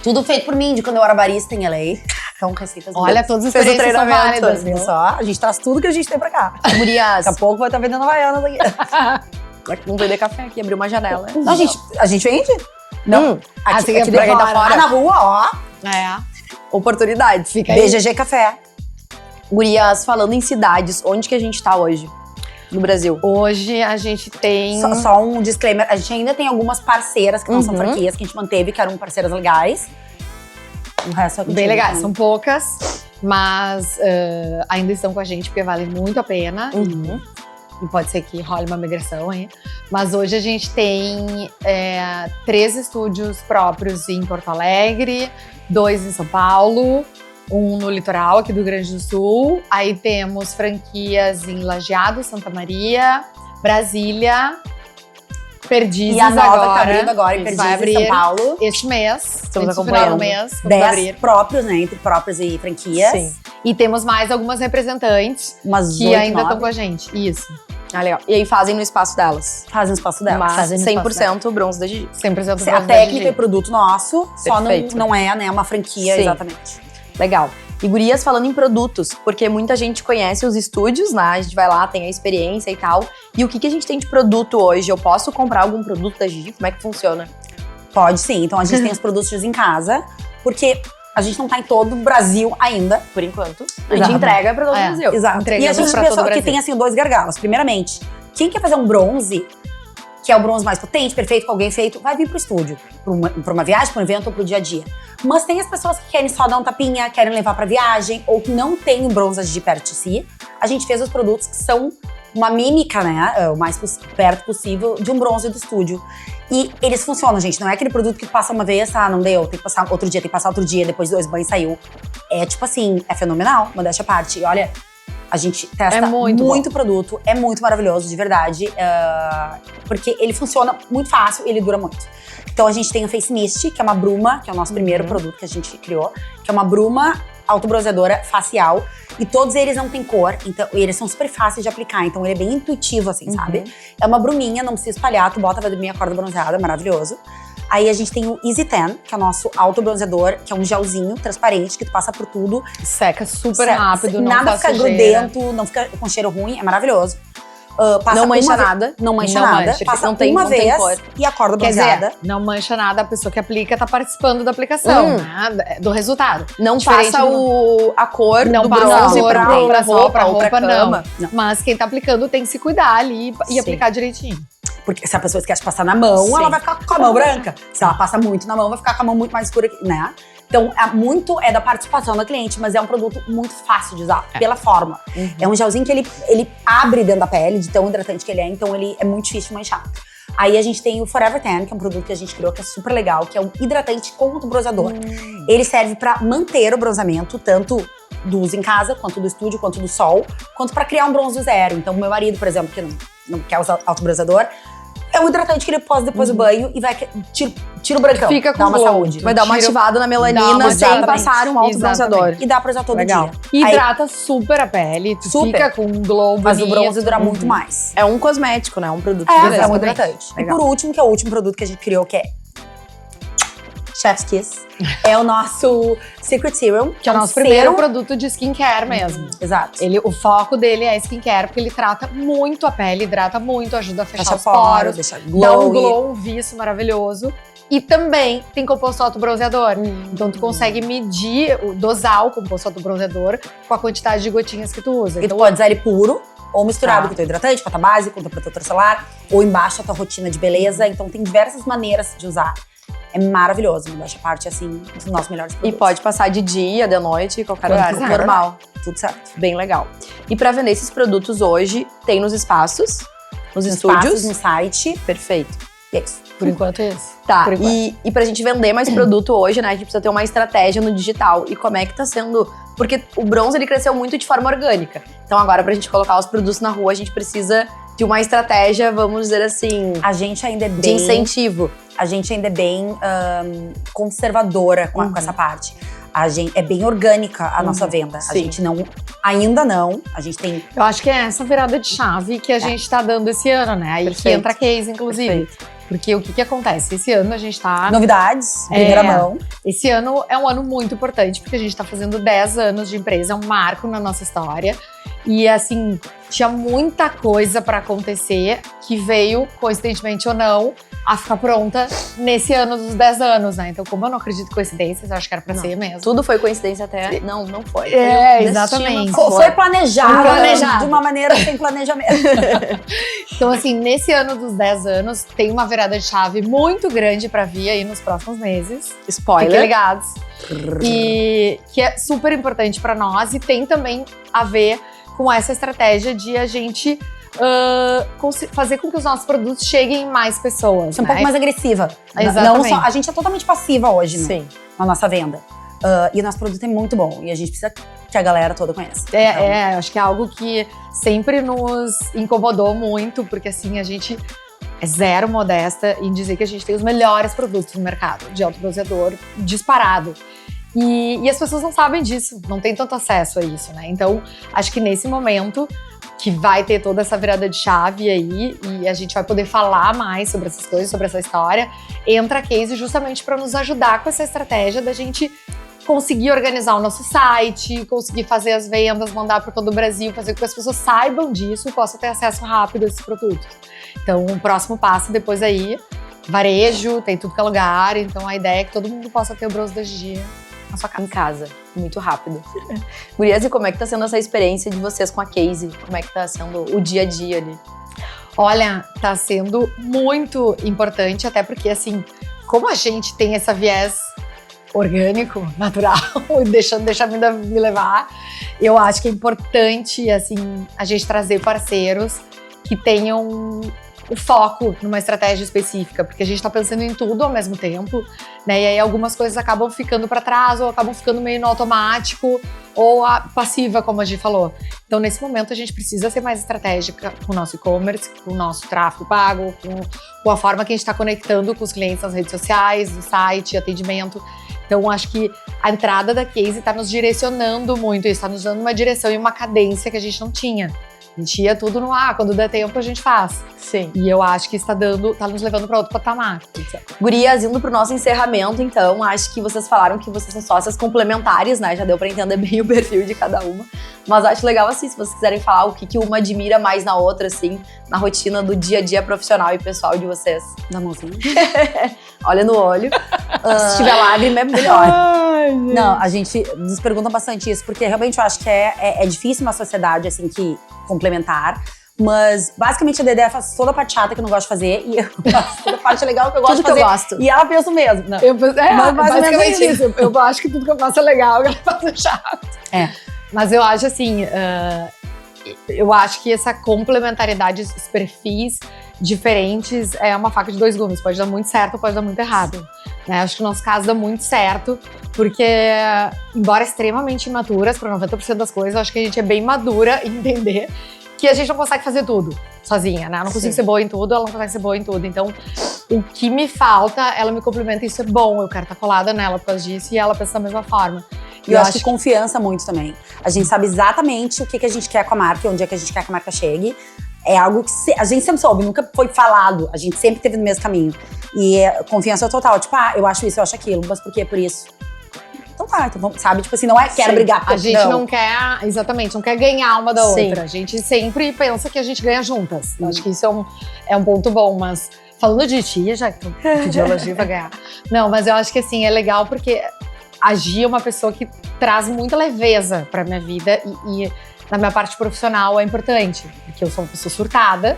Tudo feito por mim, de quando eu era barista em LA. Então, receitas Olha, boas. todas as Fez o experiências são treinamento, válidas. Viu só? A gente traz tudo que a gente tem pra cá. Gurias, Daqui a pouco vai estar vendendo Havaianas aqui. vamos vender café aqui, abrir uma janela. Não, a gente vende? Não. Aqui, assim, aqui pra quem tá fora. fora. Na rua, ó. Oportunidades. Fica aí. BGG Café. Gurias, falando em cidades, onde que a gente tá hoje? No Brasil. Hoje a gente tem… Só um disclaimer, a gente ainda tem algumas parceiras que não são Uhum. franquias, que a gente manteve, que eram parceiras legais. O resto é bem contigo, legais, então. são poucas, mas ainda estão com a gente porque vale muito a pena. Uhum. E pode ser que role uma migração aí. Mas hoje a gente tem 3 estúdios próprios em Porto Alegre, 2 em São Paulo, um no litoral aqui do Rio Grande do Sul. Aí temos franquias em Lajeado, Santa Maria, Brasília Perdizes E a nova agora. que tá abrindo agora em Isso, Perdizes, vai abrir São Paulo. este mês. Estamos no final acompanhando. do mês. Vamos 10 abrir. próprios, né? Entre próprios e franquias. Sim. E temos mais algumas representantes Umas que 8, ainda estão 9. com a gente. Isso. Ah, legal. E aí fazem no espaço delas. Fazem o espaço dela. Mas fazem no espaço 100% bronze da Gigi. 100% A técnica e produto nosso, só Perfeito. não é, né, uma franquia, Sim. exatamente. Legal. E gurias, falando em produtos, porque muita gente conhece os estúdios, né? A gente vai lá, tem a experiência e tal. E o que a gente tem de produto hoje? Eu posso comprar algum produto da Gigi? Como é que funciona? Pode sim. Então a gente tem os produtos em casa, porque a gente não tá em todo o Brasil ainda. Por enquanto. A gente Exato. entrega para todo o É. Brasil. Exato. E a Entregamos gente pra todo o pensou que Brasil. tem assim dois gargalos. Primeiramente, quem quer fazer um bronze, que é o bronze mais potente, perfeito, com alguém feito, vai vir pro estúdio. Pra uma viagem, pra um evento ou pro dia a dia. Mas tem as pessoas que querem só dar um tapinha, querem levar pra viagem, ou que não tem um bronze de perto de si. A gente fez os produtos que são uma mímica, né? O mais perto possível de um bronze do estúdio. E eles funcionam, gente. Não é aquele produto que tu passa uma vez, não deu, tem que passar outro dia, tem que passar outro dia, depois de 2 banhos saiu. É tipo assim, é fenomenal, modéstia à parte. E olha, a gente testa É muito muito produto, é muito maravilhoso, de verdade. Porque ele funciona muito fácil, ele dura muito. Então a gente tem o Face Mist, que é uma bruma, que é o nosso primeiro produto que a gente criou, que é uma bruma autobronzeadora facial. E todos eles não têm cor, então eles são super fáceis de aplicar, então ele é bem intuitivo, assim, sabe? É uma bruminha, não precisa espalhar, tu bota, vai dormir, acorda bronzeada, maravilhoso. Aí a gente tem o Easy Tan, que é o nosso autobronzeador, que é um gelzinho transparente, que tu passa por tudo. Seca super rápido, não Nada faz fica sujeira. grudento, não fica com cheiro ruim, é maravilhoso. Passa Não mancha uma ve- nada. Não mancha Não nada. mancha, Passa não tem- uma não tem vez cor. e acorda Quer bronzeada. dizer, não mancha nada, a pessoa que aplica tá participando da aplicação, né? Do resultado. Não Diferente passa a cor Não do passa bronze a cor pra pra outra roupa, ou pra não. cama. Não. Mas quem tá aplicando tem que se cuidar ali e Sim. aplicar direitinho. Porque se a pessoa esquece de passar na mão, Sim. ela vai ficar com a mão branca. Se ela passa muito na mão, vai ficar com a mão muito mais escura, né? Então, muito é da participação da cliente, mas é um produto muito fácil de usar, pela forma. É um gelzinho que ele abre dentro da pele, de tão hidratante que ele é, então ele é muito difícil de manchar. Aí a gente tem o Forever Tan, que é um produto que a gente criou, que é super legal, que é um hidratante com bronzeador. Ele serve pra manter o bronzeamento, tanto do uso em casa, quanto do estúdio, quanto do sol, quanto pra criar um bronze zero. Então, o meu marido, por exemplo, que não quer usar autobronzeador, é um hidratante que ele pôs depois do banho e vai tira o brancão, Fica com dá uma glow. saúde. Vai dar uma Tira- ativada na dá melanina uma- sem exatamente. passar um autobronzeador. E dá pra usar todo Legal. dia. E Aí, hidrata super a pele, tu Super. fica com um glow mas o bonito. bronze dura muito mais. É um cosmético, né? Um produto de É um beleza. hidratante. E Legal. por último, que é o último produto que a gente criou, que é Chef's Kiss. É o nosso Secret Serum. Que é o nosso primeiro produto de skincare mesmo. Exato. O foco dele é skincare, porque ele trata muito a pele, hidrata muito, ajuda a fechar Fecha os poros, deixa dá um glow. glow, um viço maravilhoso. E também tem composto autobronzeador. Então tu consegue medir, dosar o composto autobronzeador com a quantidade de gotinhas que tu usa. E tu Então, pode usar ele puro, ou misturado Tá. com o teu hidratante, com a tua base, com o teu protetor solar, ou embaixo a tua rotina de beleza. Então tem diversas maneiras de usar. É maravilhoso, modéstia à parte, assim, dos nossos melhores E produtos. pode passar de dia, de noite, qualquer Quando horário. quiser. Normal. Tudo certo. Bem legal. E pra vender esses produtos hoje, tem nos espaços, nos Nos estúdios. espaços, no site. Perfeito. E é isso. por enquanto é isso. Tá, Por enquanto. e pra gente vender mais produto hoje, né, a gente precisa ter uma estratégia no digital. E como é que tá sendo? Porque o bronze, ele cresceu muito de forma orgânica. Então agora, pra gente colocar os produtos na rua, a gente precisa de uma estratégia, vamos dizer assim, A gente ainda é de bem... incentivo. A gente ainda é bem conservadora com essa parte. A gente, é bem orgânica a nossa venda. A Sim. gente não... Ainda não. A gente tem... Eu acho que é essa virada de chave que a gente tá dando esse ano, né? Aí que Perfeito. entra a case, inclusive. Porque o que acontece? Esse ano a gente tá... Novidades, primeira mão. Esse ano é um ano muito importante, porque a gente tá fazendo 10 anos de empresa, é um marco na nossa história. E assim, tinha muita coisa pra acontecer que veio, coincidentemente ou não, a ficar pronta nesse ano dos 10 anos, né? Então, como eu não acredito em coincidências, eu acho que era pra Não. ser mesmo. Tudo foi coincidência até. Não, não foi. É, Foi o exatamente. destino. Foi planejado, Planejado. de uma maneira sem planejamento. Então, assim, nesse ano dos 10 anos, tem uma virada de chave muito grande pra vir aí nos próximos meses. Fiquem Spoiler. ligados. E que é super importante pra nós e tem também a ver com essa estratégia de a gente fazer com que os nossos produtos cheguem em mais pessoas. Ser um né? pouco mais agressiva. Exatamente. Não só, a gente é totalmente passiva hoje Sim. na nossa venda. E o nosso produto é muito bom. E a gente precisa que a galera toda conheça. Então, Acho que é algo que sempre nos incomodou muito, porque assim, a gente é zero modesta em dizer que a gente tem os melhores produtos no mercado de autobronzeador disparado. E as pessoas não sabem disso, não tem tanto acesso a isso, né? Então, acho que nesse momento que vai ter toda essa virada de chave aí e a gente vai poder falar mais sobre essas coisas, sobre essa história, entra a Casey justamente para nos ajudar com essa estratégia da gente conseguir organizar o nosso site, conseguir fazer as vendas, mandar para todo o Brasil, fazer com que as pessoas saibam disso e possam ter acesso rápido a esses produtos. Então, o próximo passo depois aí, varejo, tem tudo que é lugar, então a ideia é que todo mundo possa ter o bronze da Gigi na sua casa. Em casa, muito rápido. Gurias, e como é que tá sendo essa experiência de vocês com a Casey? Como é que tá sendo o dia a dia ali? Olha, tá sendo muito importante, até porque, assim, como a gente tem esse viés orgânico, natural, deixa a vida me levar, eu acho que é importante, assim, a gente trazer parceiros que tenham o foco numa estratégia específica, porque a gente tá pensando em tudo ao mesmo tempo, né? E aí algumas coisas acabam ficando para trás, ou acabam ficando meio no automático, ou a passiva, como a Gi falou. Então, nesse momento, a gente precisa ser mais estratégica com o nosso e-commerce, com o nosso tráfego pago, com a forma que a gente está conectando com os clientes nas redes sociais, no site, atendimento. Então, acho que a entrada da Casey está nos direcionando muito, está nos dando uma direção e uma cadência que a gente não tinha. A gente ia tudo no quando der tempo a gente faz. Sim. E eu acho que está nos levando para outro patamar. Gurias, indo pro nosso encerramento, então, acho que vocês falaram que vocês são sócias complementares, né? Já deu pra entender bem o perfil de cada uma. Mas acho legal, assim, se vocês quiserem falar o que uma admira mais na outra, assim, na rotina do dia a dia profissional e pessoal de vocês. Da mãozinha. Olha no olho. Se tiver lágrima, é melhor. Ai, Não, a gente nos pergunta bastante isso, porque realmente eu acho que é difícil uma sociedade, assim, que complementar. Mas, basicamente, a Dedé faz toda a parte chata que eu não gosto de fazer e eu faço toda a parte legal que eu gosto Tudo de fazer. que eu gosto. E ela pensa o mesmo. Não. Mas basicamente isso. isso. Eu acho que tudo que eu faço é legal, que ela faz é chato. É. Mas eu acho assim, eu acho que essa complementariedade, esses perfis diferentes é uma faca de dois gumes. Pode dar muito certo, pode dar muito errado. Né? Acho que no nosso caso dá muito certo, porque, embora extremamente imaturas para 90% das coisas, eu acho que a gente é bem madura em entender que a gente não consegue fazer tudo sozinha, né? Eu não consigo ser boa em tudo, ela não consegue ser boa em tudo. Então, o que me falta, ela me complementa, isso é bom. Eu quero estar colada nela por causa disso e ela pensa da mesma forma. E eu acho que confiança muito também. A gente sabe exatamente o que a gente quer com a marca e onde é que a gente quer que a marca chegue. É algo que a gente sempre soube, nunca foi falado. A gente sempre teve no mesmo caminho. E confiança total. Tipo, eu acho isso, eu acho aquilo. Mas por quê? Por isso. Então tá, então vamos, sabe? Tipo assim, não é quero brigar. A gente não quer, exatamente, não quer ganhar uma da Sim. outra. A gente sempre pensa que a gente ganha juntas. Acho que isso é um ponto bom, mas falando de ti, já que tu pediu elogio pra ganhar. Não, mas eu acho que assim, é legal porque a Gi é uma pessoa que traz muita leveza pra minha vida e na minha parte profissional é importante. Porque eu sou uma pessoa surtada,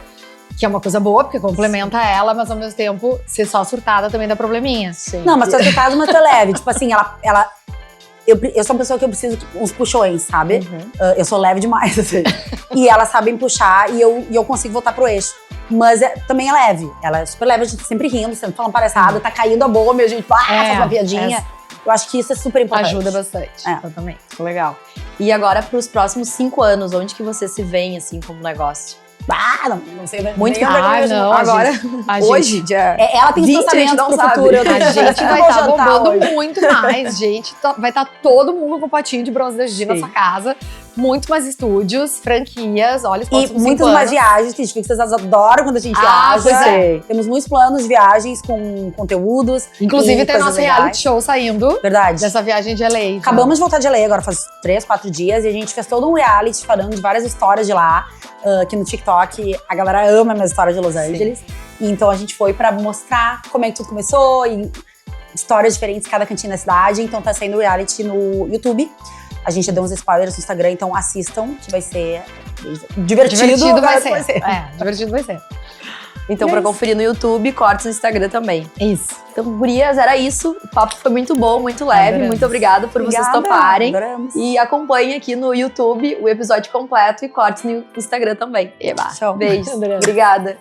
que é uma coisa boa, porque complementa ela, mas ao mesmo tempo, ser só surtada também dá probleminha. Sim. Não, mas tu é surtada, mas tu é leve. Tipo assim, eu sou uma pessoa que eu preciso de uns puxões, sabe? Uhum. Eu sou leve demais, assim. E elas sabem puxar e eu consigo voltar pro eixo. Mas também é leve. Ela é super leve, a gente tá sempre rindo, sempre falando palhaçada, tá caindo a bomba e a gente faz uma piadinha. Eu acho que isso é super importante. Ajuda bastante. Também. Legal. E agora, pros próximos 5 anos, onde que você se veem, assim, como negócio? Não sei. Muito nem não, agora, hoje, dia ela tem 20, a gente pensamentos não pro sabe. futuro. Eu a gente vai vou estar jantar bombando hoje. muito mais, gente. Vai estar todo mundo com potinho de bronze da Gigi na Sim. sua casa. Muito mais estúdios, franquias, olha os E próximos 5 muitas anos. mais viagens, que a gente fica que vocês adoram quando a gente Pois viaja. é. Temos muitos planos de viagens com conteúdos. Inclusive e tem coisas nosso legais. reality show saindo Verdade. dessa viagem de LA. Acabamos de voltar de LA agora, faz 3, 4 dias. E a gente fez todo um reality falando de várias histórias de lá. Aqui no TikTok, a galera ama a minha história de Los Angeles. E então a gente foi pra mostrar como é que tudo começou. E histórias diferentes, cada cantinho da cidade. Então tá saindo o reality no YouTube. A gente já deu uns spoilers no Instagram, então assistam, que vai ser divertido vai ser. Divertido vai ser. Então, pra conferir no YouTube, cortes no Instagram também. Isso. Então, gurias, era isso. O papo foi muito bom, muito leve. Adoramos. Muito obrigada por vocês Obrigada, toparem. adoramos. E acompanhem aqui no YouTube o episódio completo e cortes no Instagram também. Eba. Tchau. Beijo. Adoramos. Obrigada.